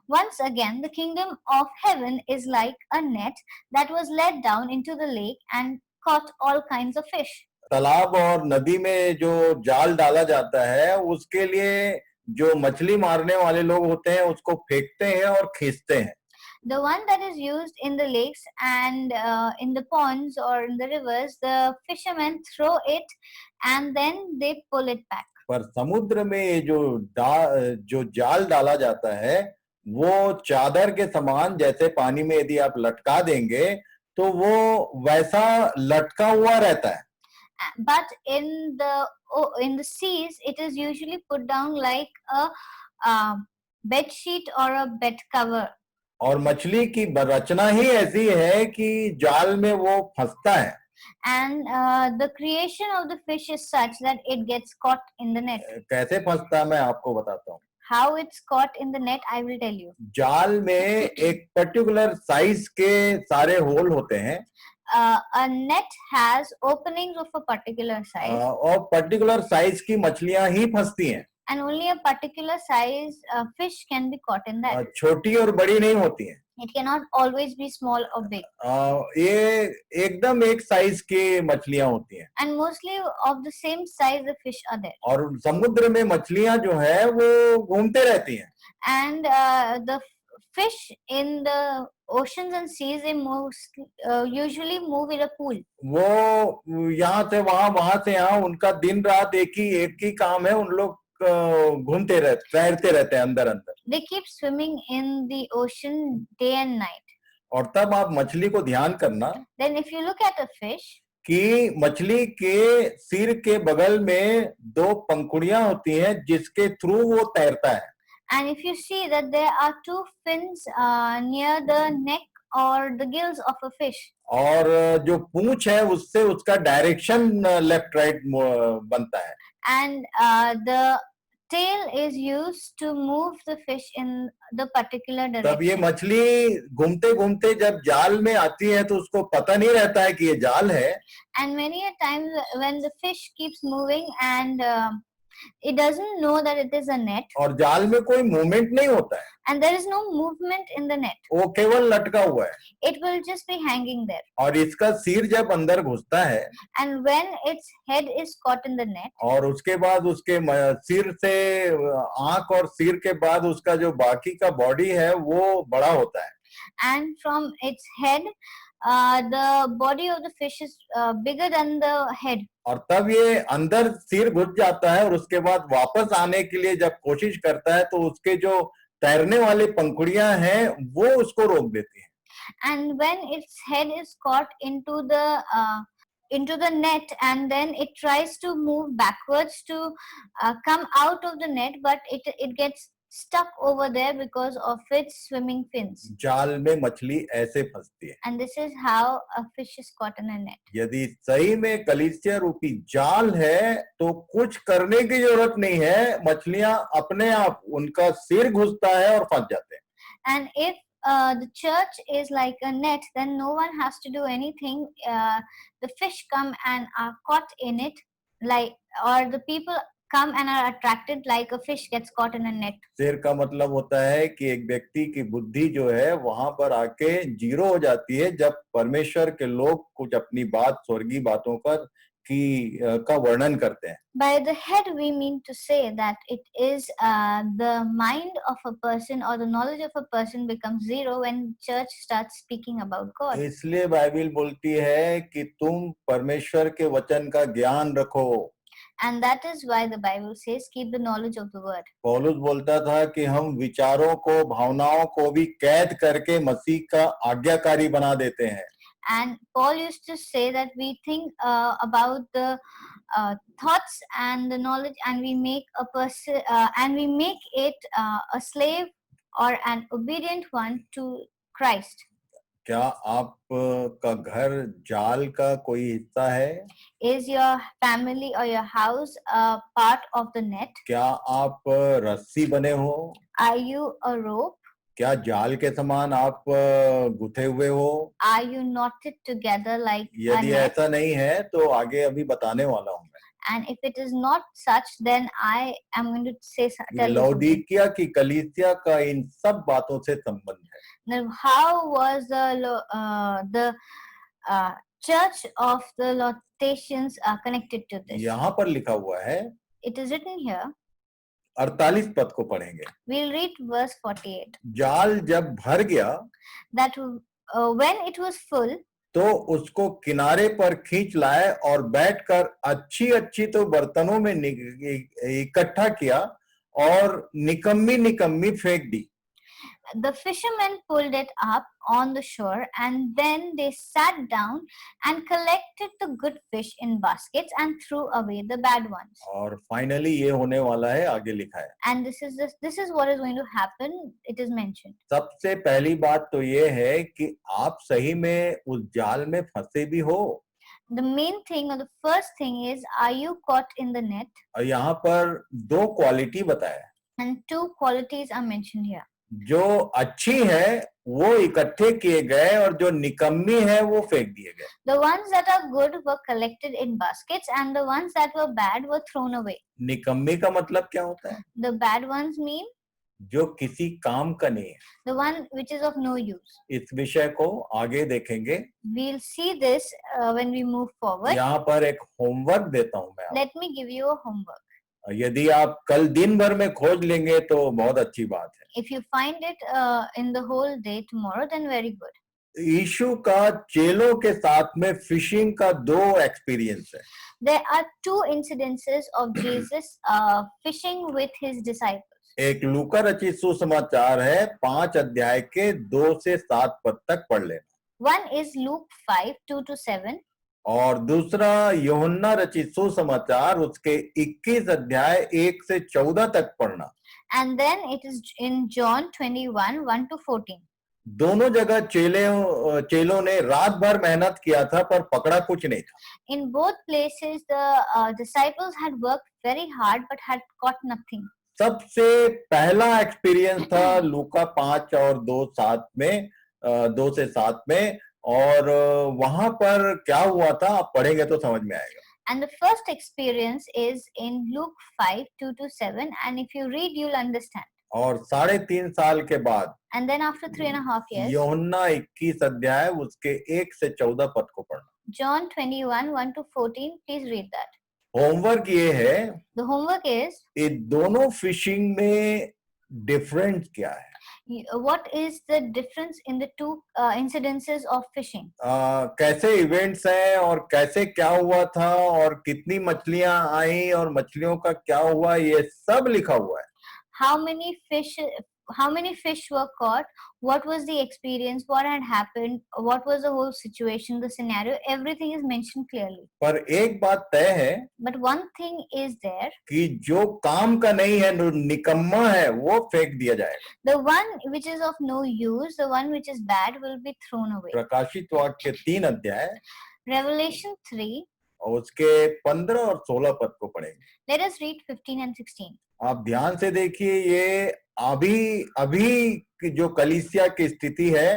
Once again, the kingdom of heaven is like a net that was let down into the lake and caught all kinds of fish. तालाब और नदी में जो जाल डाला जाता है उसके लिए जो मछली मारने वाले लोग होते हैं उसको फेंकते हैं और खींचते हैं। The one that is used in the lakes and in the ponds or in the rivers, the fishermen throw it and then they pull it back. पर समुद्र में जो जाल डाला जाता है वो चादर के समान, जैसे पानी में यदि आप लटका देंगे तो वो वैसा लटका हुआ रहता है। But in the seas, it is usually put down like a bed sheet or a bed cover. और मछली की रचना ही ऐसी है कि जाल में वो फंसता है। And the creation of the fish is such that it gets caught in the net. कैसे फंसता है मैं आपको बताता हूँ। How it's caught in the net, I will tell you. जाल में एक पर्टिकुलर साइज के सारे होल होते हैं। A net has openings of a particular size. और पर्टिकुलर साइज की मछलियां ही फंसती हैं। And only a particular size fish can be caught in that. छोटी और बड़ी नहीं होती हैं। It cannot always be small or big. ये एकदम एक साइज की मछलियां होती हैं। And mostly of the same size the fish are there. और समुद्र में मछलियां जो है वो घूमते रहती हैं। And the fish in the oceans and seas, they usually move in a pool. वो यहाँ से वहां से यहाँ, उनका दिन रात एक ही काम है। उन लोग घूमते रहते, तैरते रहते हैं अंदर अंदर। They keep swimming in the ocean day and night. और तब आप मछली को ध्यान करना, Then if you look at a fish, कि मछली के सिर के बगल में 2 पंखुड़ियां होती हैं जिसके थ्रू वो तैरता है। and if you see that there are 2 fins near the neck or the gills of a fish. और जो पूंछ है उससे उसका डायरेक्शन लेफ्ट राइट बनता है। And the tail is used to move the fish in the particular direction. तब ये मछली घूमते घूमते जब जाल में आती है तो उसको पता नहीं रहता है कि ये जाल है। And many a times when the fish keeps moving and it doesn't know that it is a net. और जाल में कोई मूवमेंट नहीं होता है। and there is no movement in the net. वो केवल लटका हुआ है, It will just be hanging there. और इसका सिर जब अंदर घुसता है And when its head is caught in the net, और उसके बाद उसके सिर से आंख और सिर के बाद उसका जो बाकी का बॉडी है वो बड़ा होता है, and from its head, the body of the fish is bigger than the head. और तब ये अंदर सिर घुस जाता है और उसके बाद वापस आने के लिए जब कोशिश करता है तो उसके जो तैरने वाली पंखुड़ियां हैं वो उसको रोक देती हैं. And when its head is caught into the net, and then it tries to move backwards to come out of the net, but it gets stuck over there because of its swimming fins. जाल में मछली ऐसे फंसती है. And this is how a fish is caught in a net. यदि सही में कलीसिया रूपी जाल है तो कुछ करने की जरूरत नहीं है, मछलियां अपने आप उनका सिर घुसता है और फंस जाते हैं. And if the church is like a net, then no one has to do anything. The fish come and are caught in it, or the people come and are attracted like a fish gets caught in a net. सिर का मतलब होता है कि एक व्यक्ति की बुद्धि जो है वहां पर आके जीरो हो जाती है जब परमेश्वर के लोग कुछ अपनी बात स्वर्गीय बातों का वर्णन करते हैं. By the head we mean to say that it is the mind of a person or the knowledge of a person becomes zero when church starts speaking about God. इसलिए बाइबल बोलती है कि तुम परमेश्वर के वचन का ज्ञान रखो. And that is why the Bible says keep the knowledge of the word. पौलुस बोलता था कि हम विचारों को भावनाओं को भी कैद करके मसीह का आज्ञाकारी बना देते हैं. And Paul used to say that we think about the thoughts and the knowledge, and we make a person and we make it a slave or an obedient one to Christ. क्या आपका घर जाल का कोई हिस्सा है? Is your family or your house a part of the net? क्या आप रस्सी बने हो? Are you a rope? क्या जाल के समान आप गुथे हुए हो? Are you knotted together like a यदि net? ऐसा नहीं है तो आगे अभी बताने वाला हूँ मैं. And if it is not such, then I am going to tell you something. लौदीकिया की कलीसिया का इन सब बातों से संबंध है. Now, how was the church of the Laodiceans connected to this? यहाँ पर लिखा हुआ है, It is written here. 48 पद को पढ़ेंगे. We'll read verse 48. जाल जब भर गया That when it was full, तो उसको किनारे पर खींच लाए और बैठकर अच्छी अच्छी तो बर्तनों में इकट्ठा किया और निकम्मी निकम्मी फेंक दी. the fishermen pulled it up on the shore, and then they sat down and collected the good fish in baskets and threw away the bad ones. और फाइनली ये होने वाला है, आगे लिखा है. And this is what is going to happen. It is mentioned. सबसे पहली बात तो ये है कि आप सही में उस जाल में फंसे भी हो. The main thing or the first thing is, are you caught in the net? और यहाँ पर दो क्वालिटी बताया. And two qualities are mentioned here. जो अच्छी है वो इकट्ठे किए गए और जो निकम्मी है वो फेंक दिए गए. The ones that are good were collected in baskets, and the ones that were bad were thrown away. निकम्मी का मतलब क्या होता है? The bad ones mean जो किसी काम का नहीं है. the one which is of no use. इस विषय को आगे देखेंगे. We'll see this when we move forward. यहाँ पर एक होमवर्क देता हूँ मैं. Let me give you a homework. यदि आप कल दिन भर में खोज लेंगे तो बहुत अच्छी बात है. If you find it in the whole day tomorrow, then very good. यीशु का चेलों के साथ में फिशिंग का दो एक्सपीरियंस है. There are two incidences of Jesus fishing with his disciples. एक लूका रचित सुसमाचार है 5 अध्याय के 2 से 7 पद तक पढ़ लेना. One is Luke 5:2-7. और दूसरा यूहन्ना रचित सुसमाचार उसके 21 अध्याय 1 से 14 तक पढ़ना. And then it is in John 21:1-14. दोनों जगह चेलों ने रात भर मेहनत किया था पर पकड़ा कुछ नहीं था. In both places, the disciples had worked very hard but had caught nothing. सबसे पहला एक्सपीरियंस था लूका 5 और 2 से 7 में. और वहां पर क्या हुआ था आप पढ़ेंगे तो समझ में आएगा. And the first experience is in Luke 5:2-7, and if you read, you'll understand. और 3.5 साल के बाद And then after 3.5 years, यूहन्ना 21 अध्याय उसके 1 से 14 पद को पढ़ना। John 21, 1 to 14, please read that. Homework ये है, The homework is, ये दोनों फिशिंग में डिफरेंस क्या है? what is the difference in the two incidences of fishing? कैसे इवेंट्स हैं और कैसे क्या हुआ था और कितनी मछलियां आई और मछलियों का क्या हुआ, ये सब लिखा हुआ है। How many fish were caught, what was the experience, what had happened, what was the whole situation, the scenario, everything is mentioned clearly. पर एक बात तय है But one thing is there, कि जो काम का नहीं है, निकम्मा है, वो फेंक दिया जाएगा। the one which is of no use, the one which is bad will be thrown away. प्रकाशित वाक्य 3 अध्याय Revelation 3, और उसके 15 और 16 पद को पढ़ेंगे। let us read 15 and 16. आप ध्यान से देखिए, ये अभी की जो कलीसिया की स्थिति है,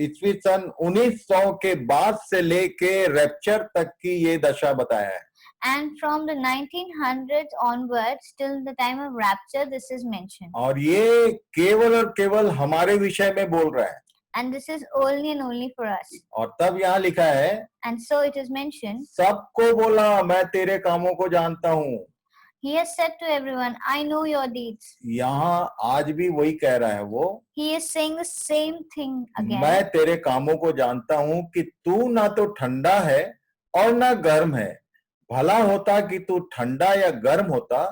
ईस्वी सन 1900 के बाद से लेके रैप्चर तक की ये दशा बताया है। And from the 1900s onwards till the time of rapture, this is mentioned. और ये केवल और केवल हमारे विषय में बोल रहा है। And this is only and only for us. और तब यहाँ लिखा है, And so it is mentioned, सबको बोला मैं तेरे कामों को जानता हूँ। He has said to everyone, I know your deeds. यहाँ आज भी वही कह रहा है वो, He is saying the same thing again. मैं तेरे कामों को जानता हूँ कि तू ना तो ठंडा है और ना गर्म है। भला होता कि तू ठंडा या गर्म होता,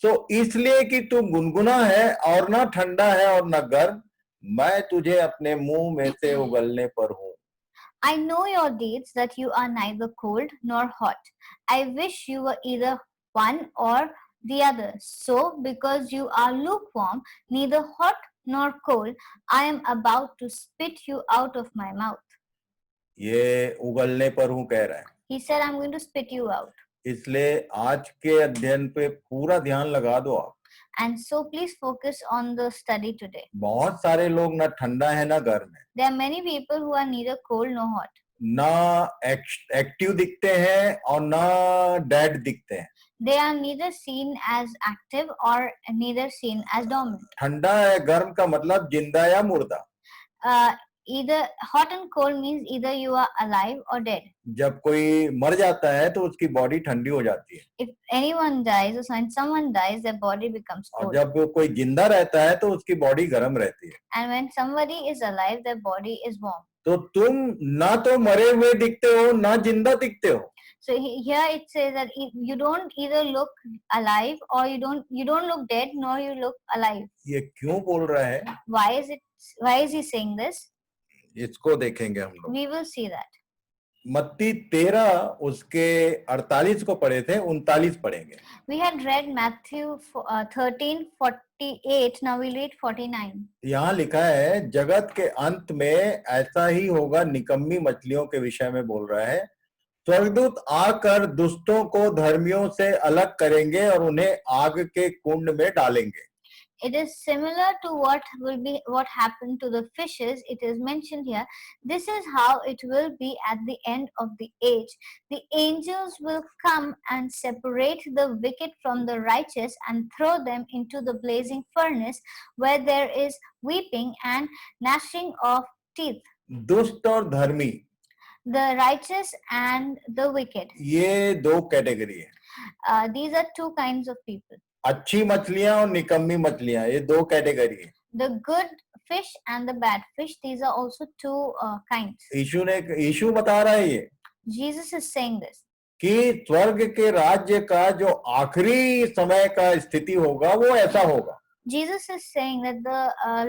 तो इसलिए कि तू गुनगुना है और ना ठंडा है और ना गर्म, मैं तुझे अपने मुंह में से उगलने पर हूँ। I know your deeds, that you are neither cold nor hot. I wish you were either one or the other. So, because you are lukewarm, neither hot nor cold, I am about to spit you out of my mouth. ये उगलने पर हूँ कह रहा है। He said, I'm going to spit you out. इसलिए आज के अध्ययन पे पूरा ध्यान लगा दो आप। And so please focus on the study today. बहुत सारे लोग ना ठंडा है ना गर्म है, There are many people who are neither cold nor hot. ना एक्टिव दिखते हैं और ना डेड दिखते हैं। They are neither seen as active or neither seen as dormant. ठंडा है गर्म का मतलब जिंदा या मुर्दा। Either hot and cold means either you are alive or dead. जब कोई मर जाता है तो उसकी बॉडी ठंडी हो जाती है, If anyone dies or when someone dies, their body becomes और cold. जब कोई जिंदा रहता है तो उसकी बॉडी गर्म रहती है। And when somebody is alive, their body is warm. तो तुम ना तो मरे हुए दिखते हो ना जिंदा दिखते हो। So here it says that you don't either look alive or you don't look dead nor you look alive. ये क्यों बोल रहा है, Why is he saying this? इसको देखेंगे हम लोग। We will see that. मत्ती 13 उसके 48 को पढ़े थे, 39 पढ़ेंगे। We had read Matthew 13:48. Now we read 49. यहाँ लिखा है, जगत के अंत में ऐसा ही होगा, निकम्मी मछलियों के विषय में बोल रहा है। स्वर्गदूत आकर दुष्टों को धर्मियों से अलग करेंगे और उन्हें आग के कुंड में डालेंगे। It is similar to what happened to the fishes. It is mentioned here. This is how it will be at the end of the age. The angels will come and separate the wicked from the righteous and throw them into the blazing furnace, where there is weeping and gnashing of teeth. दुष्ट और धर्मी, The righteous and the wicked. ये दो category है। These are two kinds of people. अच्छी मछलियां और निकम्मी मछलियां, ये दो कैटेगरी है। The good fish and the bad fish. These are also two kinds. यीशु बता रहा है ये Jesus is saying this. कि स्वर्ग के राज्य का जो आखिरी समय का स्थिति होगा वो ऐसा होगा। Jesus is saying that the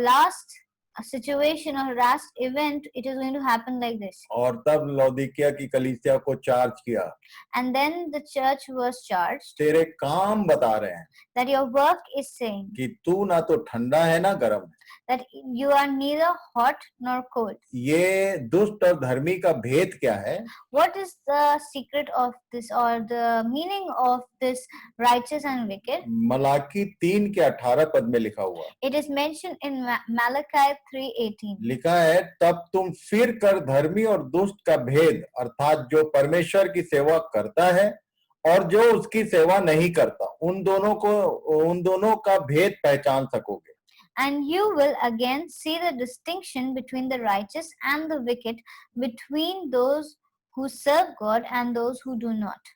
last situation or last event, it is going to happen like this. और तब लौदीकिया की कलीसिया को चार्ज किया, And then the church was charged तेरे काम बता रहे हैं that your work is saying कि तू ना तो ठंडा है ना गर्म है। that you are neither hot nor cold. ये दुष्ट और धर्मी का भेद क्या है? What is the secret of this or the meaning of this righteous and wicked? Malachi 3 के 18 पद में लिखा हुआ, It is mentioned in Malachi 3:18. लिखा है, तब तुम फिर कर धर्मी और दुष्ट का भेद, अर्थात जो परमेश्वर की सेवा करता है और जो उसकी सेवा नहीं करता, उन दोनों का भेद पहचान सकोगे। And you will again see the distinction between the righteous and the wicked, between those who serve God and those who do not.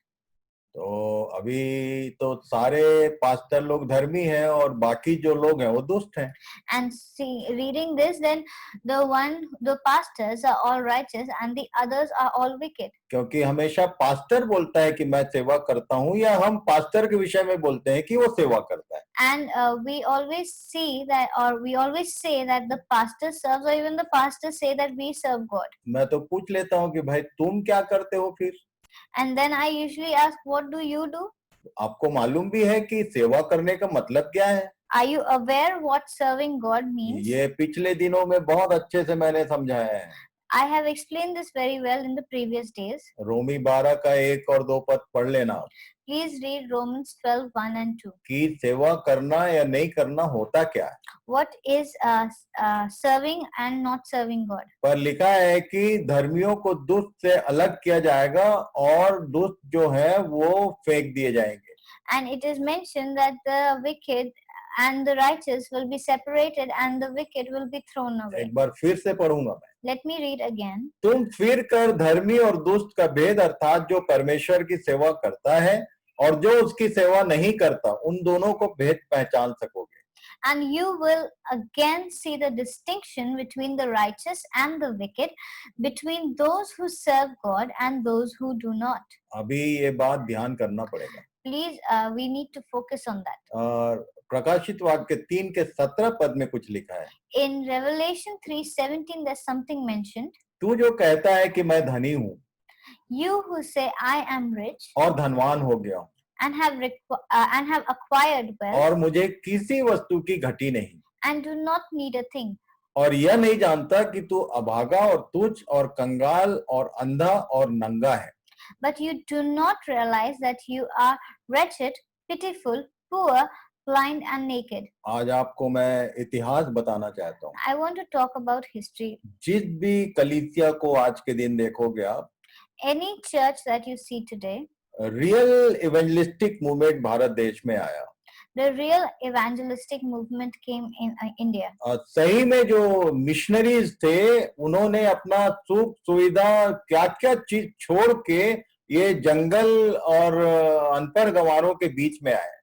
तो अभी तो सारे पास्टर लोग धर्मी हैं और बाकी जो लोग हैं वो दुष्ट हैं। And see, reading this, then the pastors are all righteous and the others are all wicked. क्योंकि हमेशा पास्टर बोलता है कि मैं सेवा करता हूं, या हम पास्टर के विषय में बोलते हैं कि वो सेवा करता है। And we always see that, or we always say that the pastor serves, or even the pastors say that we serve God. मैं तो पूछ लेता हूं कि भाई तुम क्या करते हो फिर? And then I usually ask, what do you do? आपको मालूम भी है कि सेवा करने का मतलब क्या है? Are you aware what serving God means? ये पिछले दिनों में बहुत अच्छे से मैंने समझाया है। I have explained this very well in the previous days. रोमी 12 का 1 और 2 पद पढ़ लेना Please read Romans 12:1 and 2. कि सेवा करना या नहीं करना होता क्या है। What is serving and not serving God? पर लिखा है कि धर्मियों को दुष्ट से अलग किया जाएगा और दुष्ट जो है वो फेंक दिए जाएंगे। And it is mentioned that the wicked and the righteous will be separated and the wicked will be thrown away. एक बार फिर से पढ़ूंगा मैं। Let me read again. तुम फिर कर धर्मी और दुष्ट का भेद, अर्थात जो परमेश्वर की सेवा करता है और जो उसकी सेवा नहीं करता, उन दोनों को भेद पहचान सकोगे। And you will again see the distinction between the righteous and the wicked, between those who serve God and those who do not. अभी ये बात ध्यान करना पड़ेगा। Please, we need to focus on that. और प्रकाशित वाक्य 3 के 17 पद में कुछ लिखा है। In Revelation 3:17, there's something mentioned. तू जो कहता है कि मैं धनी हूँ You who say, I am rich और धनवान हो गया हूँ and have acquired wealth और मुझे किसी वस्तु की घटी नहीं, and do not need a thing, और यह नहीं जानता कि तू अभागा और तुच्छ और कंगाल और अंधा और नंगा है। but you do not realize that you are wretched, pitiful, poor, blind and naked. आज आपको मैं इतिहास बताना चाहता हूँ। I want to talk about history. जिस भी कलीसिया को आज के दिन देखोगे आप, Any church that you see today, real evangelistic movement Bharat देश में आया। the real evangelistic movement came in India. सही में जो मिशनरीज थे, उन्होंने अपना सुख सुविधा क्या क्या चीज छोड़ के ये जंगल और अनपढ़ गंवारों के बीच में आए।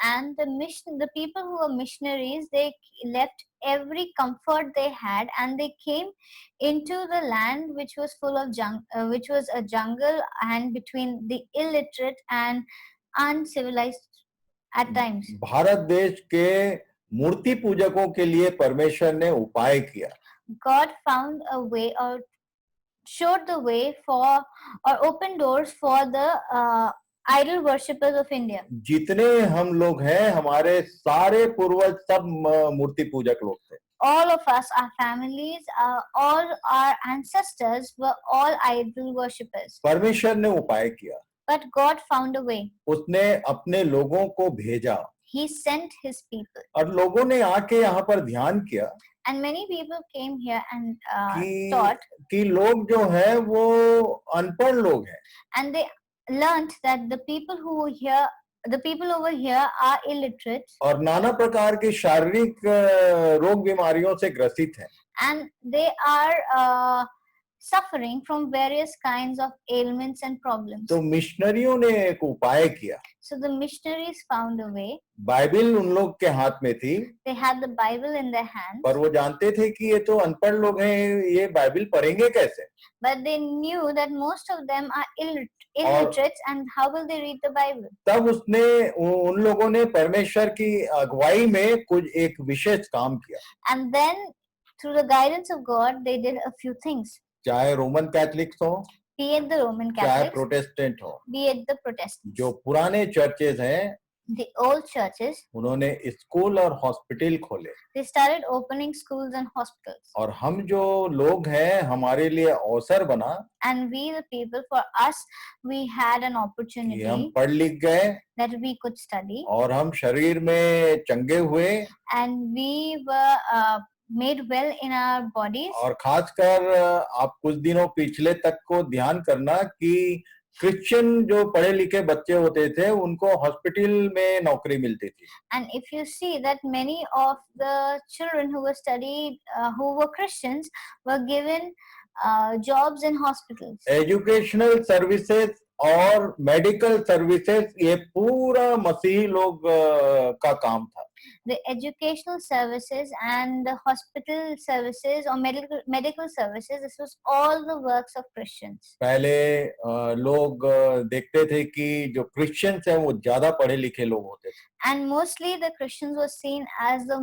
And the people who were missionaries, they left every comfort they had and they came into the land which was full of which was a jungle and between the illiterate and uncivilized at times. Bharat देश के मूर्ति पूजकों के लिए परमेश्वर ने उपाय किया। God found a way, or showed the way for, or opened doors for the idol worshippers of India. जितने हम लोग हैं, हमारे सारे पूर्वज सब मूर्ति पूजक लोग थे। All of us, our families, all our ancestors were all idol worshippers. परमेश्वर ने उपाय किया। But God found a way. उसने अपने लोगों को भेजा He sent his people. और लोगों ने आके यहाँ पर ध्यान किया And many people came here and कि taught, कि लोग जो हैं वो अनपढ़ लोग हैं and they learnt that the people over here are illiterate और नाना प्रकार के शारीरिक रोग बीमारियों से ग्रसित हैं। and they are suffering from various kinds of ailments and problems. तो मिशनरियों ने एक उपाय किया। So the missionaries found a way. Bible उन लोग के हाथ में थी, They had the Bible in their hands, पर वो जानते थे कि ये तो अनपढ़ लोग हैं, ये बाइबिल पढ़ेंगे कैसे। but they knew that most of them are illiterate and how will they read the Bible? तब उसने उन लोगों ने परमेश्वर की अगुवाई में कुछ एक विशेष काम किया। And then through the guidance of God, they did a few things. चाहे रोमन कैथलिक्स हो, Be it the Roman चाहे Catholics, प्रोटेस्टेंट हो, be it the Protestants, जो पुराने चर्चेज हैं, the old churches, उन्होंने स्कूल और हॉस्पिटल खोले। they started opening schools and hospitals. और हम जो लोग हैं, हमारे लिए अवसर बना And we, the people, for us, we had an कि हम opportunity पढ़ लिख गए that we could study, और हम शरीर में चंगे हुए and we were made well in our bodies. और खासकर आप कुछ दिनों पिछले तक को ध्यान करना कि क्रिश्चियन जो पढ़े लिखे बच्चे होते थे उनको हॉस्पिटल में नौकरी मिलती थी. And if you see that many of the children who were studied, who were Christians, were given jobs in hospitals. Educational services और मेडिकल सर्विसेज ये पूरा मसीही लोग का काम था. The educational services and the hospital services or medical services, this was all the works of Christians. पहले लोग देखते थे कि जो क्रिश्चियंस हैं वो ज्यादा पढ़े लिखे लोग होते थे. And mostly the Christians were seen as the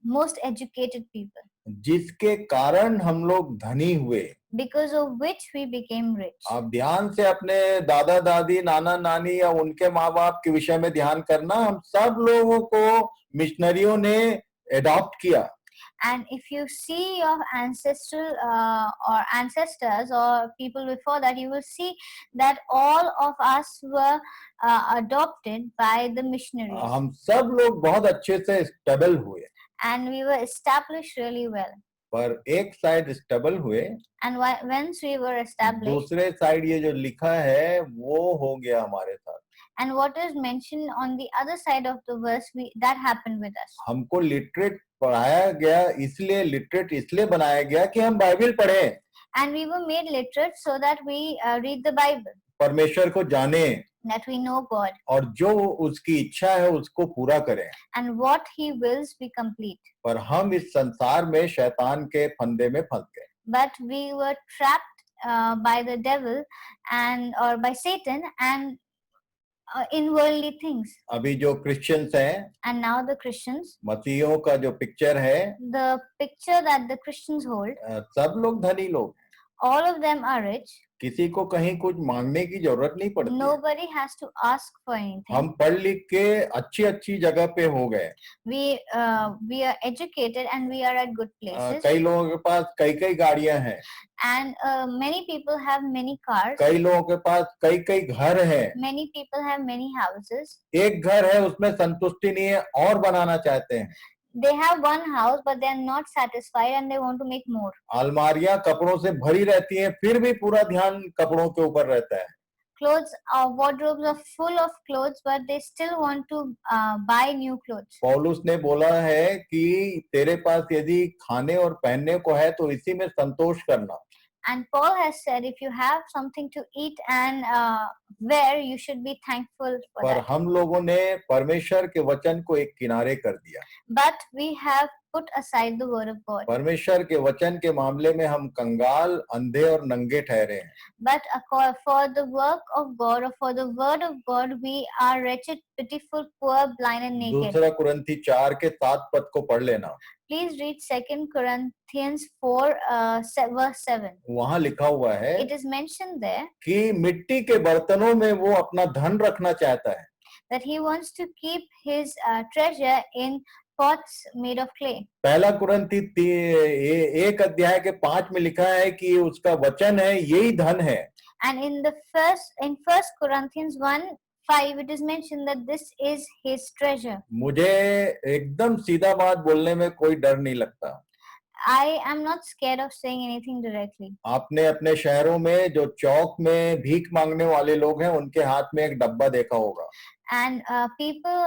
most educated people, जिसके कारण हम लोग धनी हुए. because of which we became rich. आप ध्यान से अपने दादा दादी नाना नानी या उनके माँ बाप के विषय में ध्यान करना. हम सब लोगों को मिशनरियों ने एडॉप्ट किया. And if you see your ancestral or ancestors or people before that, you will see that all of us were adopted by the missionaries. हम सब लोग बहुत अच्छे से स्टेबल हुए. And we were established really well. पर एक side stable हुए. And once we were established, दूसरे साइड ये जो लिखा है वो हो गया हमारे साथ. and what is mentioned on the other side of the verse, that happened with us. हमको लिटरेट पढ़ाया गया, इसलिए लिटरेट इसलिए बनाया गया कि हम बाइबल पढ़ें. And we were made literate so that we read the Bible, परमेश्वर को जाने that we know God, और जो उसकी इच्छा है उसको पूरा करें. and what He wills we complete. पर हम इस संसार में शैतान के फंदे में फंस गए. But we were trapped by the devil or by Satan and in worldly things. अभी जो क्रिश्चियंस हैं, And now the Christians, मसीहियों का जो पिक्चर है, the picture that the Christians hold, सब लोग धनी लोग. all of them are rich. किसी को कहीं कुछ मांगने की जरूरत नहीं पड़ती. Nobody has to ask for anything. हम पढ़ लिख के अच्छी अच्छी जगह पे हो गए. We are educated and we are at good places. कई लोगों के पास कई कई गाड़ियां हैं. And many people have many cars. कई लोगों के पास कई कई घर हैं. Many people have many houses. एक घर है उसमें संतुष्टि नहीं है और बनाना चाहते हैं. They have one house but they are not satisfied and they want to make more. अलमारियां कपड़ों से भरी रहती हैं, फिर भी पूरा ध्यान कपड़ों के ऊपर रहता है. Clothes, wardrobes are full of clothes but they still want to buy new clothes. पौलुस ने बोला है कि तेरे पास यदि खाने और पहनने को है तो इसी में संतोष करना. And Paul has said, if you have something to eat and wear, you should be thankful for पर that. हम लोगों ने परमेश्वर के वचन को एक किनारे कर दिया. But we have put aside the word of God. परमेश्वर के वचन के मामले में हम कंगाल, अंधे और नंगे ठहरे हैं. But for the work of God or for the word of God, we are wretched, pitiful, poor, blind and naked. दूसरा कुरिन्थी 4 के 7 पद को पढ़ लेना. Please read 2 Corinthians 4 verse 7. वहाँ लिखा हुआ है It is mentioned there कि मिट्टी के बर्तनों में वो अपना धन रखना चाहता है. that he wants to keep his treasure in pots made of clay. पहला कुरिन्थी 1 अध्याय के 5 में लिखा है कि उसका वचन है यही धन है. And in First Corinthians 1:5, it is mentioned that this is his treasure. मुझे एकदम सीधा बात बोलने में कोई डर नहीं लगता. I am not scared of saying anything directly. आपने अपने शहरों में जो चौक में भीख मांगने वाले लोग हैं उनके हाथ में एक डब्बा देखा होगा. And people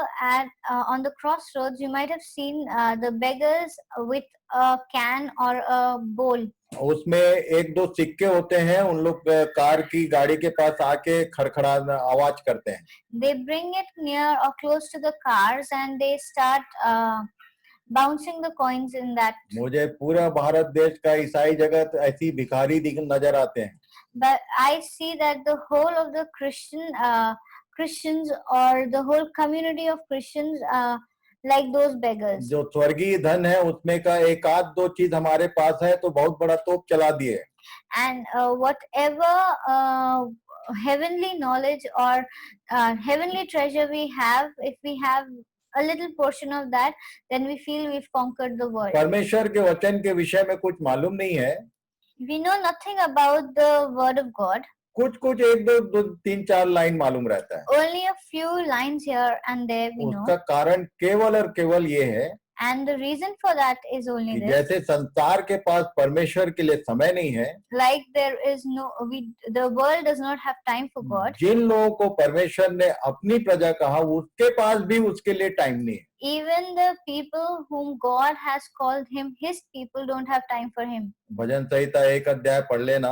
on the crossroads, you might have seen the beggars with a can or a bowl. उसमें एक दो सिक्के होते हैं. उन लोग कार की गाड़ी के पास आके खड़खड़ा आवाज करते हैं. They bring it near or close to the cars and they start bouncing the coins in that. मुझे पूरा भारत देश का ईसाई जगत ऐसी भिखारी नजर आते हैं. But I see that the whole of the Christians or the whole community of Christians like those beggars. जो स्वर्गीय धन है उसमें का एक आध दो चीज हमारे पास है तो बहुत बड़ा तोप चला दिए. And whatever heavenly knowledge or heavenly treasure we have, if we have a little portion of that, then we feel we've conquered the world. परमेश्वर के वचन के विषय में कुछ मालूम नहीं है. We know nothing about the word of God. कुछ एक दो 3-4 लाइन मालूम रहता है. Only a few lines here and there we know. उसका कारण केवल और केवल ये है And the reason for that is only कि this. जैसे संसार के पास परमेश्वर के लिए समय नहीं है, Like there is no, the world does not have time for God. जिन लोगों को परमेश्वर ने अपनी प्रजा कहा उसके पास भी उसके लिए टाइम नहीं है. Even the people whom God has called him, his people don't have time for him. भजन संहिता 1 अध्याय पढ़ लेना.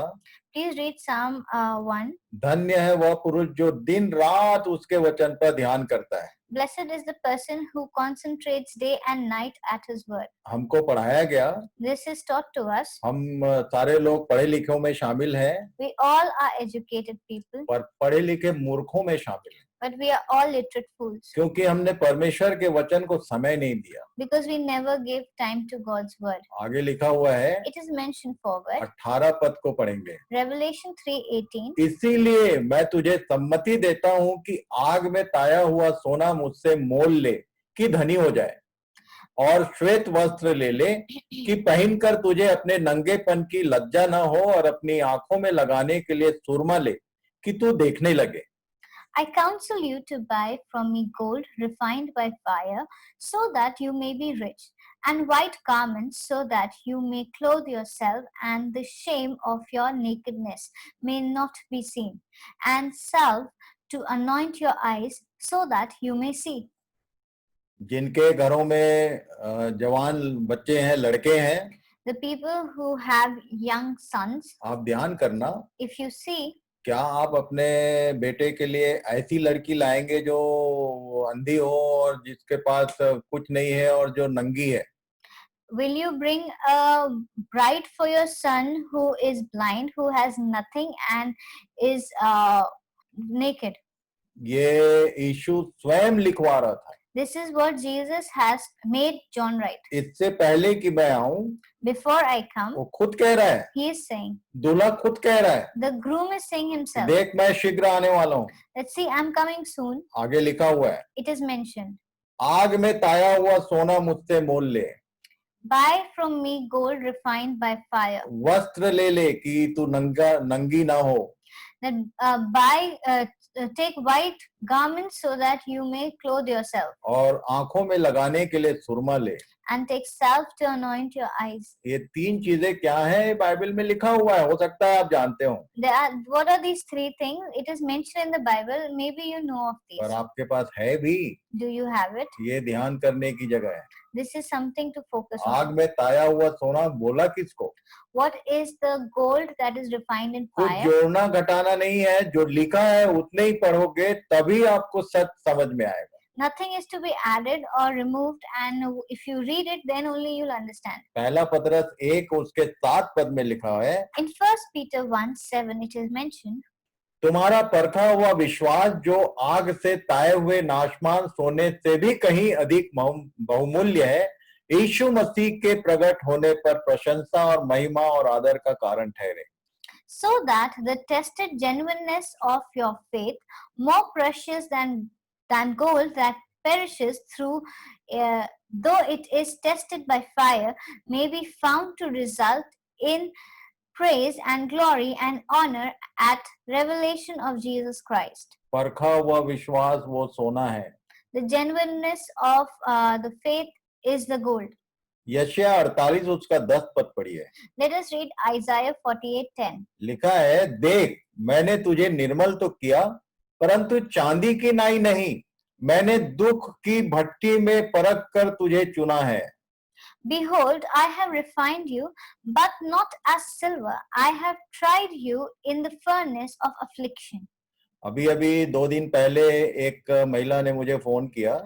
Please read Psalm 1. धन्य है वह पुरुष जो दिन रात उसके वचन पर ध्यान करता है. Blessed is the person who concentrates day and night at his word. हमको पढ़ाया गया, This is taught to us. हम सारे लोग पढ़े लिखों में शामिल हैं, We all are educated people, पर पढ़े लिखे मूर्खों में शामिल हैं, but we are all literate fools क्योंकि हमने परमेश्वर के वचन को समय नहीं दिया. because we never gave time to God's word. आगे लिखा हुआ है, It is mentioned forward. 18 पद को पढ़ेंगे. Revelation 3:18. इसीलिए मैं तुझे सम्मति देता हूं कि आग में ताया हुआ सोना मुझसे मोल ले कि धनी हो जाए, और श्वेत वस्त्र ले ले कि पहनकर तुझे अपने नंगेपन की लज्जा न हो, और अपनी आंखों में लगाने के लिए सुरमा ले कि तू देखने लगे. I counsel you to buy from me gold refined by fire, so that you may be rich, and white garments, so that you may clothe yourself, and the shame of your nakedness may not be seen, and salve to anoint your eyes, so that you may see. जिनके घरों में जवान बच्चे हैं, लड़के हैं, The people who have young sons, आप ध्यान करना, if you see, क्या आप अपने बेटे के लिए ऐसी लड़की लाएंगे जो अंधी हो और जिसके पास कुछ नहीं है और जो नंगी है? will you bring a bride for your son who is blind, who has nothing, and is naked? ये यीशु स्वयं लिखवा रहा था. This is what Jesus has made John write. इससे पहले कि मैं आऊं, Before I come, वो खुद कह रहा है, he is saying, दूल्हा खुद कह रहा है, the groom is saying himself, देख मैं शीघ्र आने वाला हूं. let's see, I'm coming soon. आगे लिखा हुआ है, It is mentioned, आग में ताया हुआ सोना मुझसे मोल ले, buy from me gold refined by fire. वस्त्र ले ले कि तू नंगी ना हो, That take white garments so that you may clothe yourself, और आंखों में लगाने के लिए सुरमा ले. and take salve to anoint your eyes. ये तीन चीजें क्या हैं? बाइबल में लिखा हुआ है, हो सकता है आप जानते हो, What are these three things? It is mentioned in the Bible. Maybe you know of पर these. आपके पास है भी. Do you have it? ये ध्यान करने की जगह है. This is something to focus आग on. में ताया हुआ सोना बोला किसको? What is the gold that is refined in कुछ fire? जोड़ना घटाना नहीं है, जो लिखा है उतने ही पढ़ोगे तभी आपको सच समझ में आएगा. Nothing is to be added or removed, and if you read it, then only you'll understand. पहला पतरस 1 उसके 7 पद में लिखा है, In 1 Peter 1:7, it is mentioned, तुम्हारा परखा हुआ विश्वास जो आग से ताए हुए नाशमान सोने से भी कहीं अधिक बहुमूल्य है, यीशु मसीह के प्रकट होने पर प्रशंसा और महिमा और आदर का कारण ठहरे. so that the tested genuineness of your faith, more precious than gold that perishes through, though it is tested by fire, may be found to result in praise and glory and honor at revelation of Jesus Christ. परखा हुआ विश्वास वो सोना है. The genuineness of the faith is the gold. यशायाह 48 उसका 10 पद पढ़िए. Let us read Isaiah 48:10. लिखा है, देख मैंने तुझे निर्मल तो किया, परंतु चांदी की नाई नहीं, मैंने दुख की भट्टी में परख कर तुझे चुना है. Behold, I have refined you, but not as silver. I have tried you in the furnace of affliction. अभी अभी 2 दिन पहले एक महिला ने मुझे फोन किया.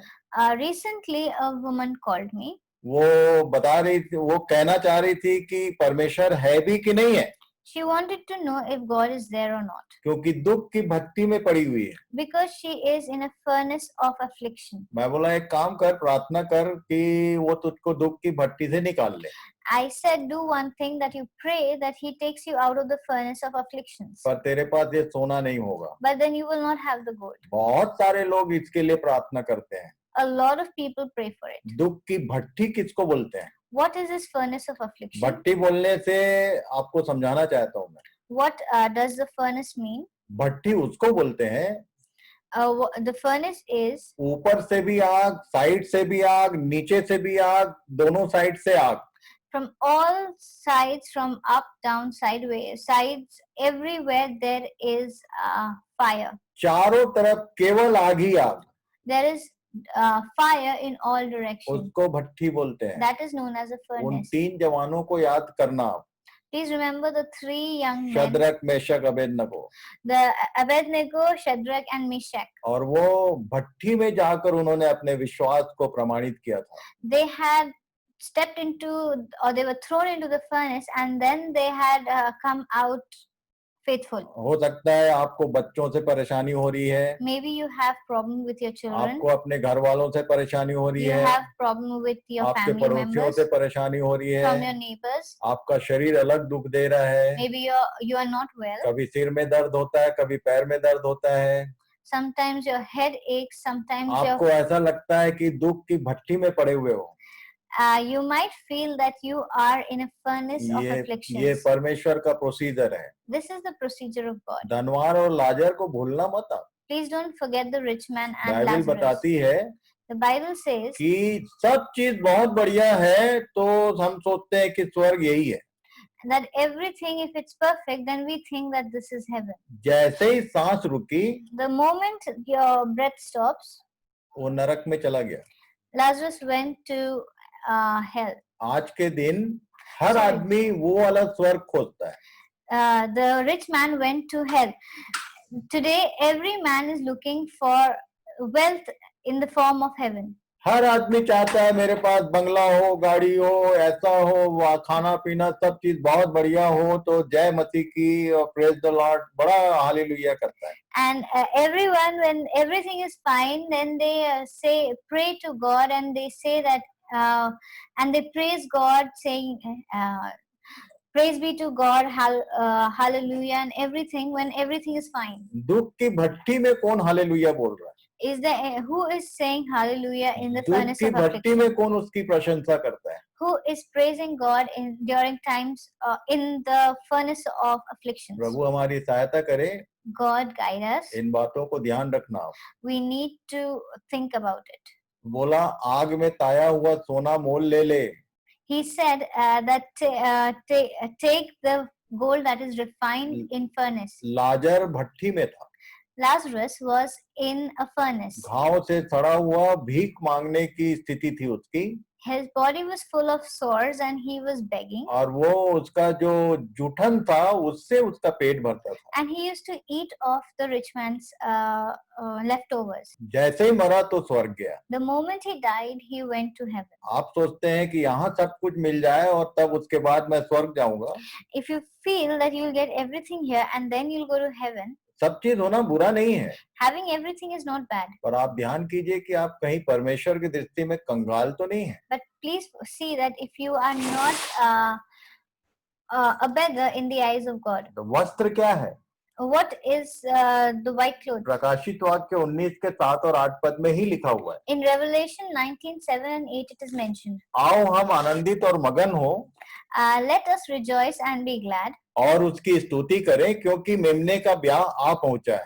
Recently, a woman called me. वो बता रही थी, वो कहना चाह रही थी कि परमेश्वर है भी कि नहीं है, She wanted to know if God is there or not, क्योंकि दुख की भट्टी में पड़ी हुई है. because she is in a furnace of affliction. मैं बोला एक काम कर, प्रार्थना कर कि वो तुझको दुख की भट्टी से निकाल ले. I said, do one thing, that you pray that He takes you out of the furnace of afflictions. पर तेरे पास ये सोना नहीं होगा. But then you will not have the gold. बहुत सारे लोग इसके लिए प्रार्थना करते हैं. A lot of people pray for it. दुख की भट्टी किसको बोलते हैं? What is this furnace of affliction? भट्टी बोलने से आपको समझाना चाहता हूं मैं. What does the furnace mean? भट्टी उसको बोलते हैं The furnace is ऊपर से भी आग, साइड से भी आग, नीचे से भी आग, दोनों साइड से आग। from all sides, from up, down, sideways, sides, everywhere there is fire. चारों तरफ केवल आग ही आग। There is fire in all directions. उसको भट्ठी बोलते हैं। That is known as a उन furnace. 3 जवानों को याद करना। Please remember the 3 young men, Shadrach, Meshach, Abednego. the Abednego, Shadrach and Meshach. और वो भट्ठी में जाकर उन्होंने अपने विश्वास को प्रमाणित किया था। They had stepped into, or they were thrown into the furnace, and then they had come out faithful. हो सकता है आपको बच्चों से परेशानी हो रही है, Maybe you have problem with your children. आपको अपने घर वालों से परेशानी हो रही You है, have problem with your आपके family पड़ोसियों members, से परेशानी हो रही from है, your neighbors. आपका शरीर अलग दुख दे रहा है, Maybe you are not well. कभी सिर में दर्द होता है, कभी पैर में दर्द होता है, Sometimes your head aches. Sometimes आपको ऐसा लगता है कि दुख की भट्ठी में पड़े हुए हो। you might feel that you are in a furnace of ये afflictions. परमेश्वर का प्रोसीजर है। This is the procedure of God. धनवान और लाजर को भूलना मत आप। Please don't forget the rich man and Bible Lazarus. बताती है The Bible says कि सब चीज बहुत बढ़िया है, तो हम सोचते हैं कि स्वर्ग यही है। that everything, if it's perfect, then we think that this is heaven. जैसे ही सांस रुकी, The moment your breath stops, वो नरक में चला गया। Lazarus went to hell. आज के दिन हर Sorry. आदमी वो वाला स्वर्ग खोजता है। The rich man went to hell. Today, every man is looking for wealth in the form of heaven. हर आदमी चाहता है मेरे पास बंगला हो, गाड़ी हो, ऐसा हो, खाना पीना सब चीज बहुत बढ़िया हो, तो जय मसीह की और प्रेज द लॉर्ड बड़ा हालेलुया करता है। And everyone, when everything is fine, then they say, pray to God, and they say that, and they praise God, saying, praise be to God, hallelujah, and everything, when everything is fine. दुख की भट्ठी में कौन hallelujah बोल रहा है? Is there who is saying hallelujah in the दुख furnace की of भट्टी affliction? में कौन उसकी प्रशंसा करता है? Who is praising God during times in the furnace of afflictions? प्रभु हमारी सहायता करे। God guide us. इन बातों को ध्यान रखना आप। We need to think about it. बोला आग में ताया हुआ सोना मोल ले ले। He said that take the gold that is refined in furnace. लाजर भट्ठी में था। Lazarus was in a furnace. घाव से सड़ा हुआ भीख मांगने की स्थिति थी उसकी। His body was full of sores and he was begging. और वो उसका जो जूठन था उससे उसका पेट भरता था। And he used to eat off the rich man's leftovers. जैसे ही मरा तो स्वर्ग गया। The moment he died, he went to heaven. आप सोचते हैं कि यहाँ सब कुछ मिल जाए और तब उसके बाद मैं स्वर्ग जाऊंगा। If you feel that you'll get everything here and then you'll go to heaven, सब चीज होना बुरा नहीं है, having everything is not bad. पर आप ध्यान कीजिए कि आप कहीं परमेश्वर की दृष्टि में कंगाल तो नहीं है। But please see that if you are not a beggar in the eyes of God. तो वस्त्र क्या है? What is the white cloth? प्रकाशित वाक्य 19 के 7 और 8 पद में ही लिखा हुआ है। In Revelation 19:7 and 8 it is mentioned. आओ हम आनंदित और मगन हो Let us rejoice and be glad और उसकी स्तुति करें, क्योंकि मेमने का ब्याह आ पहुंचा है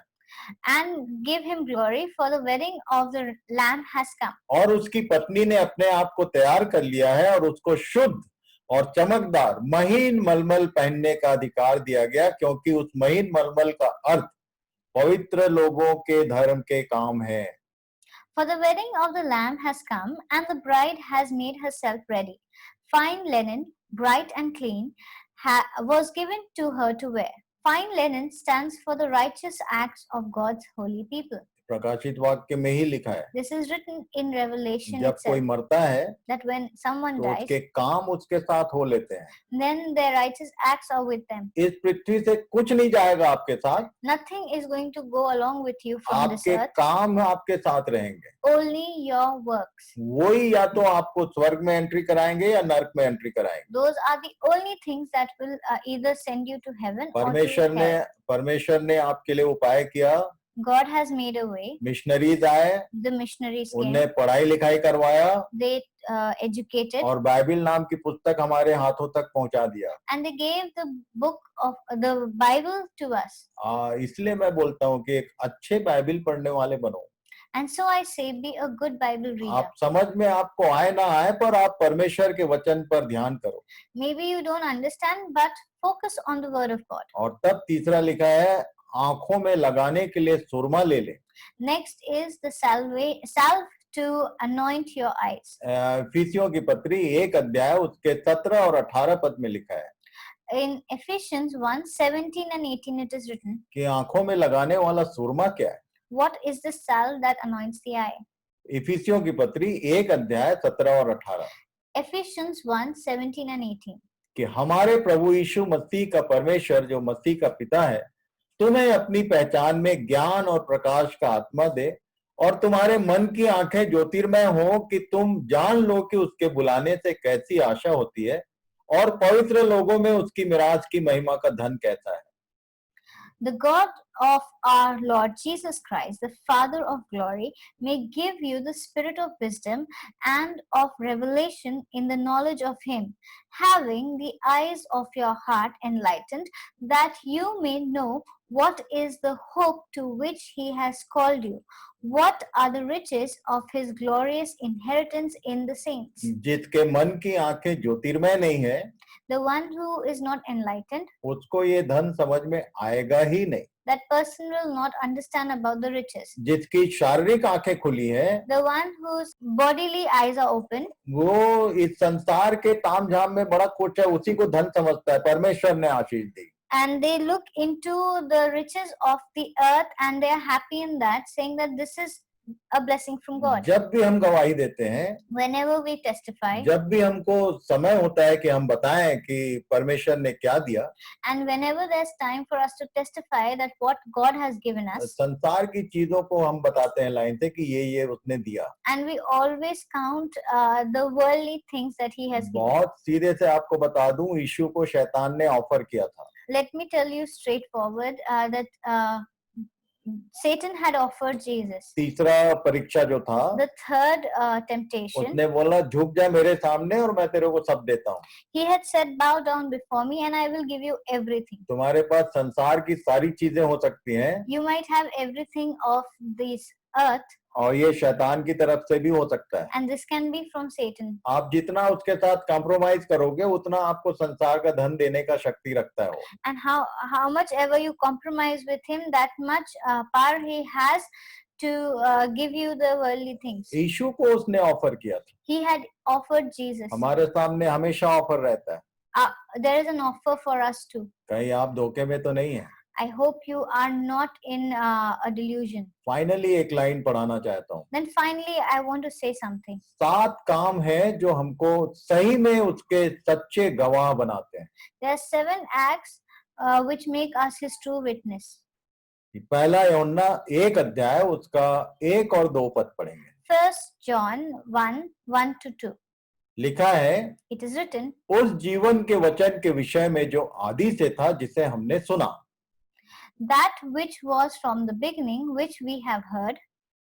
and give him glory, for the wedding of the Lamb has come. और उसकी पत्नी ने अपने आप को तैयार कर लिया है और उसको शुद्ध और चमकदार महीन मलमल पहनने का अधिकार दिया गया, क्योंकि उस महीन मलमल का अर्थ पवित्र लोगों के धर्म के काम है। For the wedding of the Lamb has come, and the bride has made herself ready. Fine linen, bright and clean, was given to her to wear. Fine linen stands for the righteous acts of God's holy people. प्रकाशित वाक्य में ही लिखा है। This is written in Revelation जब कोई itself, मरता है that when someone तो dies, उसके काम उसके साथ हो लेते हैं। then their righteous acts are with them. इस पृथ्वी से कुछ नहीं जाएगा आपके साथ, Nothing is going to go along with you from this आपके earth, काम आपके साथ रहेंगे। only your works. वही या तो आपको स्वर्ग में एंट्री कराएंगे या नरक में एंट्री कराएंगे। Those are the only things that will either send you to heaven or to hell. परमेश्वर ने आपके लिए उपाय किया। God has made a way. Missionaries आए, The missionaries came. उन्हें पढ़ाई लिखाई करवाया, They educated, और बाइबिल नाम की पुस्तक हमारे हाथों तक पहुंचा दिया। and they gave the book of the Bible to us. इसलिए मैं बोलता हूँ कि एक अच्छे बाइबिल पढ़ने वाले बनो। And so I say, be a good Bible reader. आप समझ में आपको आए ना आए, पर आप परमेश्वर के वचन पर ध्यान करो। Maybe you don't understand, but focus on the word of God. और तब तीसरा लिखा है, आंखों में लगाने के लिए सुरमा ले ले। Next is the salve to anoint your eyes. इफिसियों की पत्री 1 अध्याय उसके 17 और 18 पद में लिखा है In Ephesians 1:17 and 18 it is written, कि आंखों में लगाने वाला सुरमा क्या है। what is the salve that anoints the eye? इफिसियों की पत्री 1 अध्याय 17 और 18, Ephesians 1:17 and 18. कि हमारे प्रभु यीशु मसीह का परमेश्वर, जो मसीह का पिता है, तुम्हें अपनी पहचान में ज्ञान और प्रकाश का आत्मा दे, और तुम्हारे मन की आंखें ज्योतिर्मय हो कि तुम जान लो कि उसके बुलाने से कैसी आशा होती है, और पवित्र लोगों में उसकी मिराज की महिमा का धन कैसा है। The God of our Lord Jesus Christ, the Father of glory, may give you the spirit of wisdom and of revelation in the knowledge of Him, having the eyes of your heart enlightened, that you may know what is the hope to which He has called you, what are the riches of His glorious inheritance in the saints. जिसके मन की आंखें ज्योतिर्मय नहीं है, The one who is not enlightened, उसको ये धन समझ में आएगा ही नहीं। that person will not understand about the riches. जिसकी शारीरिक आंखें खुली हैं, The one whose bodily eyes are open, वो इस संसार के तामझाम में बड़ा कुछ है, उसी को धन समझता है। परमेश्वर ने आशीष दी। and they look into the riches of the earth and they are happy in that, saying that this is a blessing from God. जब भी हम गवाही देते हैं, Whenever we testify, जब भी हमको समय होता है कि हम बताएं कि परमेश्वर ने क्या दिया, and whenever there's time for us to testify that what God has given us, संसार की चीजों को हम बताते हैं लाइन से कि ये उसने दिया। and we always count the worldly things that He has given. बहुत सीधे से आपको बता दूं, यीशु को शैतान ने ऑफर किया था। Let me tell you straightforward that Satan had offered Jesus. तीसरा परीक्षा जो था, The third temptation, उसने बोला झुक जा मेरे सामने और मैं तेरे को सब देता हूँ। he had said, bow down before me and I will give you everything. तुम्हारे पास संसार की सारी चीजें हो सकती हैं, You might have everything of this earth, और ये शैतान की तरफ से भी हो सकता है। and this can be from Satan. आप जितना उसके साथ कॉम्प्रोमाइज करोगे, उतना आपको संसार का धन देने का शक्ति रखता है वो। And how much ever you compromise with him, that much power he has to give you the worldly things. यीशु को उसने ऑफर किया था। He had offered Jesus. हमारे सामने हमेशा ऑफर रहता है। There is an offer for us too. कहीं आप धोखे में तो नहीं है। I hope you are not in a delusion. Finally एक लाइन पढ़ाना चाहता हूँ। Then finally, I want to say something. 7 काम है जो हमको सही में उसके सच्चे गवाह बनाते हैं। There are 7 acts which make us his true witness. पहला यूहन्ना 1 अध्याय उसका 1 और 2 पद पढ़ेंगे। 1 John 1:1 to 2. लिखा है, It is written, उस जीवन के वचन के विषय में जो आदि से था, जिसे हमने सुना, that which was from the beginning, which we have heard,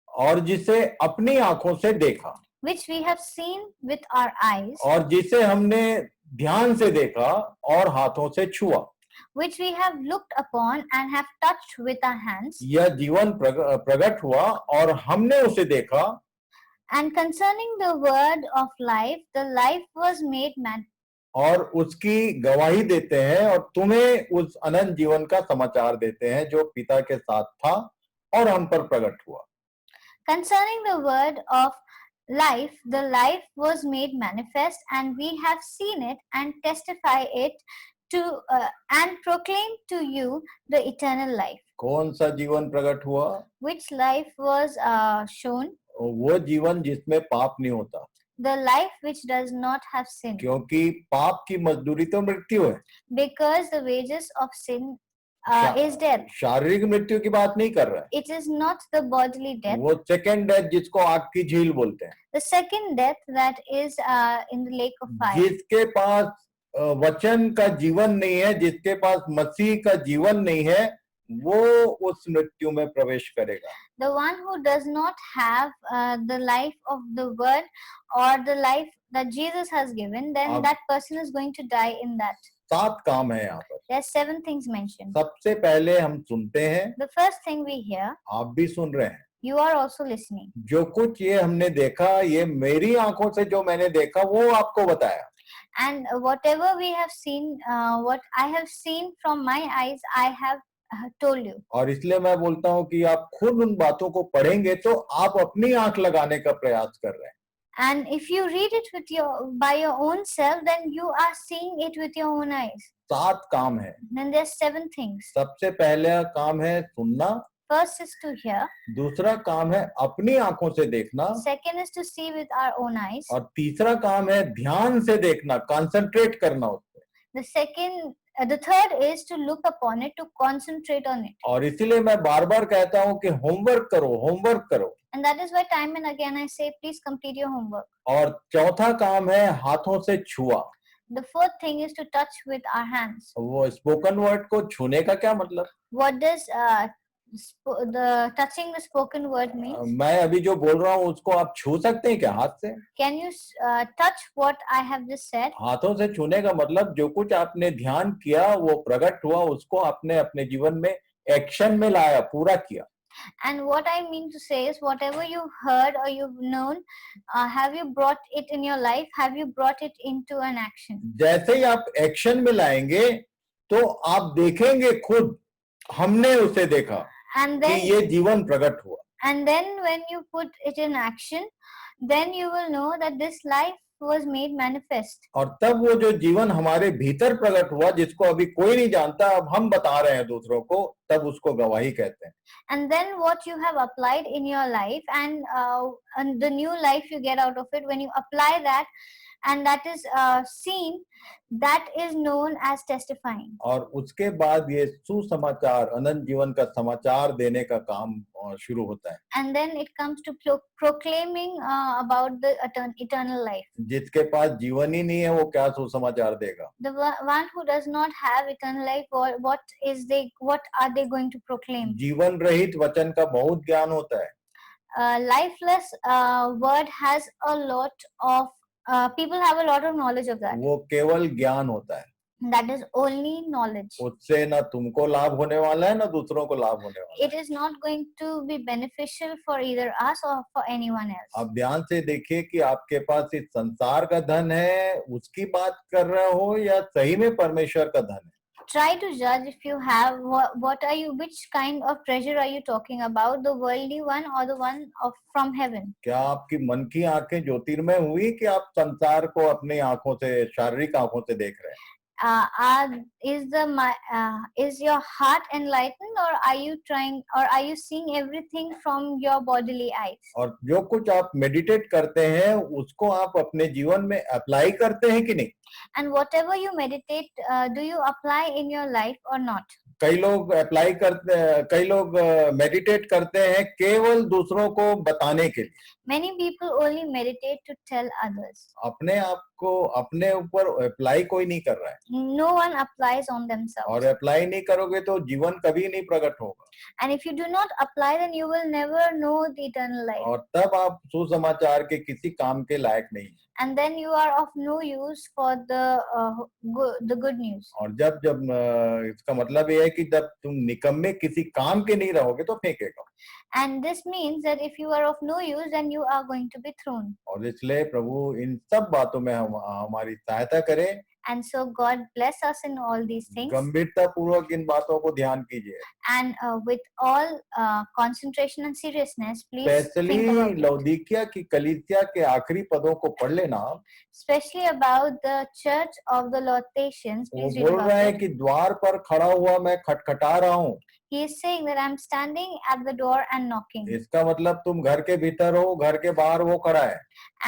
और जिसे अपनी आंखों से देखा, which we have seen with our eyes, और जिसे हमने ध्यान से देखा और हाथों से छुआ, which we have looked upon and have touched with our hands. यह जीवन प्रकट हुआ और हमने उसे देखा, And concerning the word of life, the life was made man. और उसकी गवाही देते हैं, और तुम्हें उस अनंत जीवन का समाचार देते हैं जो पिता के साथ था और हम पर प्रकट हुआ। Concerning the word of life, the life was made manifest, and we have seen it and testify it to and proclaim to you the eternal life. कौन सा जीवन प्रकट हुआ? Which life was shown? वो जीवन जिसमें पाप नहीं होता, The life which does not have sin. क्योंकि पाप की मजदूरी तो मृत्यु है। Because the wages of sin is death. शारीरिक मृत्यु की बात नहीं कर रहा है, It is not the bodily death. वो सेकंड डेथ जिसको आग की झील बोलते हैं, The second death that is in the lake of fire. जिसके पास वचन का जीवन नहीं है, जिसके पास मसीह का जीवन नहीं है, वो उस मृत्यु में प्रवेश करेगा। The one who does not have the life of the word or the life that Jesus has given, then अब- that person is going to die in that. 7 काम है यहाँ पर। There are 7 things mentioned. सबसे पहले हम सुनते हैं, The first thing we hear, आप भी सुन रहे हैं। you are also listening. जो कुछ ये हमने देखा, ये मेरी आंखों से जो मैंने देखा वो आपको बताया। And whatever we have seen, what I have seen from my eyes, I have told you. और इसलिए मैं बोलता हूँ कि आप खुद उन बातों को पढ़ेंगे तो आप अपनी आंख लगाने का प्रयास कर रहे हैं। And if you read it with by your own self, then you are seeing it with your own eyes. 7 काम है। Then there's 7 things. सबसे पहला काम है सुनना, First is to hear. दूसरा काम है अपनी आंखों से देखना, Second is to see with our own eyes. और तीसरा काम है ध्यान से देखना, कंसंट्रेट करना उस पे। The third is to look upon it, to concentrate on it. और इसीलिए मैं बार बार कहता हूँ कि होमवर्क करो, होमवर्क करो। And that is why time and again I say, please complete your homework. और चौथा काम है हाथों से छुआ। The fourth thing is to touch with our hands. वो स्पोकन वर्ड को छूने का क्या मतलब? What does the touching the spoken word means? मैं अभी जो बोल रहा हूँ उसको आप छू सकते हैं क्या हाथ से? Can you touch what I have just said? हाथों से छूने का मतलब जो कुछ आपने ध्यान किया वो प्रकट हुआ, उसको आपने अपने जीवन में एक्शन में लाया, पूरा किया। And what I mean to say is, whatever you've heard or you've known, have you brought it in your life? Have you brought it into an action? जैसे ही आप एक्शन में लाएंगे तो आप देखेंगे खुद, हमने उसे देखा And कि then, ये जीवन प्रकट हुआ। and then when you put it in action, then you will know that this life was made manifest. और तब वो जो जीवन हमारे भीतर प्रकट हुआ, जिसको अभी कोई नहीं जानता, अब हम बता रहे हैं दूसरों को, तब उसको गवाही कहते हैं। And then what you have applied in your life, and the new life you get out of it, when you apply that, and that is seen, that is known as testifying. और उसके बाद ये सुसमाचार, अनंत जीवन का समाचार देने का काम शुरू होता है। And then it comes to proclaiming about the eternal life. जिसके पास जीवन ही नहीं है वो क्या सुसमाचार देगा? The one who does not have eternal life, what are they going to proclaim? जीवन रहित वचन का बहुत ज्ञान होता है। Lifeless word has a lot of people have a lot of knowledge of that. वो केवल ज्ञान होता है, That is only knowledge. उससे ना तुमको लाभ होने वाला है ना दूसरों को लाभ होने वाला है। It is not going to be beneficial for either us or for anyone else. आप ध्यान से देखिए कि आपके पास इस संसार का धन है, उसकी बात कर रहे हो या सही में परमेश्वर का धन है? Try to judge if you have which kind of treasure are you talking about, the worldly one or the one from heaven? क्या आपकी मन की आंखें ज्योतिर्मय हुई कि आप संसार को अपनी आंखों से, शारीरिक आंखों से देख रहे हैं? Is your heart enlightened, or are you seeing everything from your bodily eyes? और जो कुछ आप मेडिटेट करते हैं उसको आप अपने जीवन में अप्लाई करते हैं कि नहीं? And whatever you meditate, do you apply in your life or not? कई लोग मेडिटेट करते हैं केवल दूसरों को बताने के लिए। Many people only meditate to tell others. अपने आप को अपने ऊपर अप्लाई कोई नहीं कर रहा है। No one applies on themselves. और अप्लाई नहीं करोगे तो जीवन कभी नहीं प्रकट होगा। And if you do not apply, then you will never know the eternal life. और तब आप सुसमाचार के किसी काम के लायक नहीं। And then you are of no use for the good news. और जब इसका मतलब ये है कि जब तुम निकम्मे किसी काम के नहीं रहोगे तो फेंकेगा। And this means that if you are of no use, then you are going to be thrown. और इसलिए प्रभु इन सब बातों में हमारी सहायता करे। And so God bless us in all these things. गंभीरता पूर्वक इन बातों को ध्यान कीजिए। And with all concentration and seriousness, please specially think about it. लौदीकिया की कलीसिया के आखिरी पदों को पढ़ लेना। Especially about the church of the Laodiceans. वो Please read बोल about रहे हैं it. कि द्वार पर खड़ा हुआ मैं खटखटा रहा हूँ। He is saying that I'm standing at the door and knocking. इसका मतलब तुम घर के भीतर हो, घर के बाहर वो खड़ा है।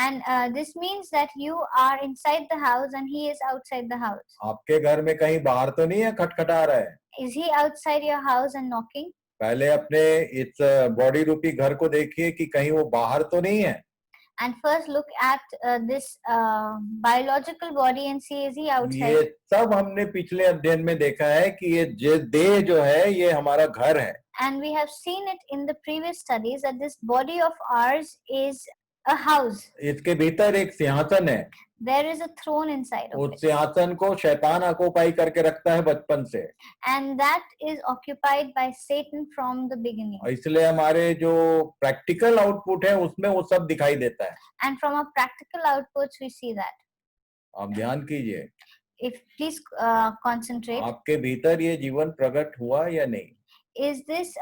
And this means that you are inside the house and he is outside the house. आपके घर में कहीं बाहर तो नहीं है खटखटा रहा है? Is he outside your house and knocking? पहले अपने इस बॉडी रूपी घर को देखिए कि कहीं वो बाहर तो नहीं है। And first look at this biological body and see, is he ये outside? सब हमने पिछले अध्ययन में देखा है कि ये देह जो है ये हमारा घर है। And we have seen it in the previous studies that this body of ours is a house. इसके भीतर एक सिंहासन है। There is a throne inside of उस it. सिंहासन को शैतान ऑक्युपाई करके रखता है बचपन से, And that is occupied by Satan from the beginning. और इसलिए हमारे जो प्रैक्टिकल आउटपुट है उसमें वो सब दिखाई देता है। And from our practical outputs, we see that. आप ध्यान कीजिए, If please concentrate. आपके भीतर ये जीवन प्रकट हुआ या नहीं? Is this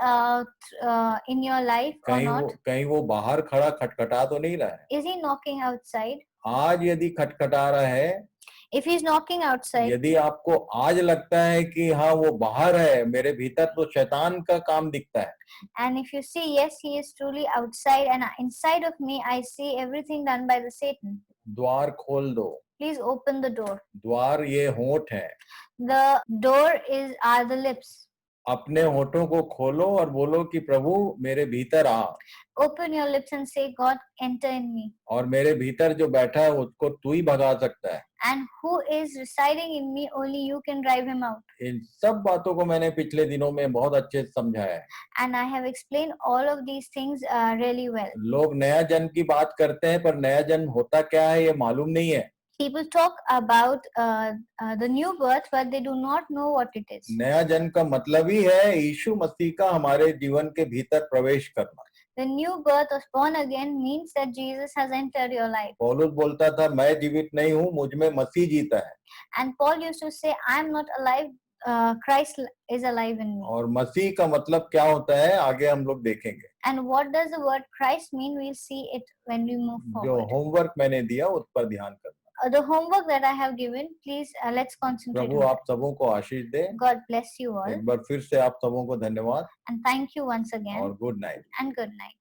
in your life or not? कहीं वो बाहर खड़ा खटखटा तो नहीं रहा है? Is he knocking outside? आज यदि खटखटा रहा है, If he's knocking outside, यदि आपको आज लगता है कि हाँ वो बाहर है, मेरे भीतर तो शैतान का काम दिखता है, and if you see, yes, he is truly outside, and inside of me, I see everything done by the Satan. द्वार खोल दो। Please open the door. द्वार ये होंठ है। The door are the lips. अपने होठों को खोलो और बोलो कि प्रभु मेरे भीतर आ, Open your lips and say, God, enter in me. और मेरे भीतर जो बैठा है उसको तू ही भगा सकता है। And who is residing in me, only you can drive him out. इन सब बातों को मैंने पिछले दिनों में बहुत अच्छे से समझाया है। And I have explained all of these things really well. लोग नया जन्म की बात करते हैं, पर नया जन्म होता क्या है ये मालूम नहीं है। People talk about the new birth, but they do not know what it is. नया जन्म का मतलब ही है यीशु मसीह का हमारे जीवन के भीतर प्रवेश करना। The new birth of born again means that Jesus has entered your life. पौलुस बोलता था, मैं जीवित नहीं हूँ, मुझ में मसीह जीता है। And Paul used to say, I am not alive, Christ is alive in me. और मसीह का मतलब क्या होता है आगे हम लोग देखेंगे। And what does the word Christ mean? We'll see it when we move जो forward. होमवर्क मैंने दिया उस पर ध्यान करना। The homework that I have given, please let's concentrate Prabhu on आप सबों को आशीष दे। it. God bless you all. एक बार फिर से आप सबों को धन्यवाद And thank you once again. और good night. And good night.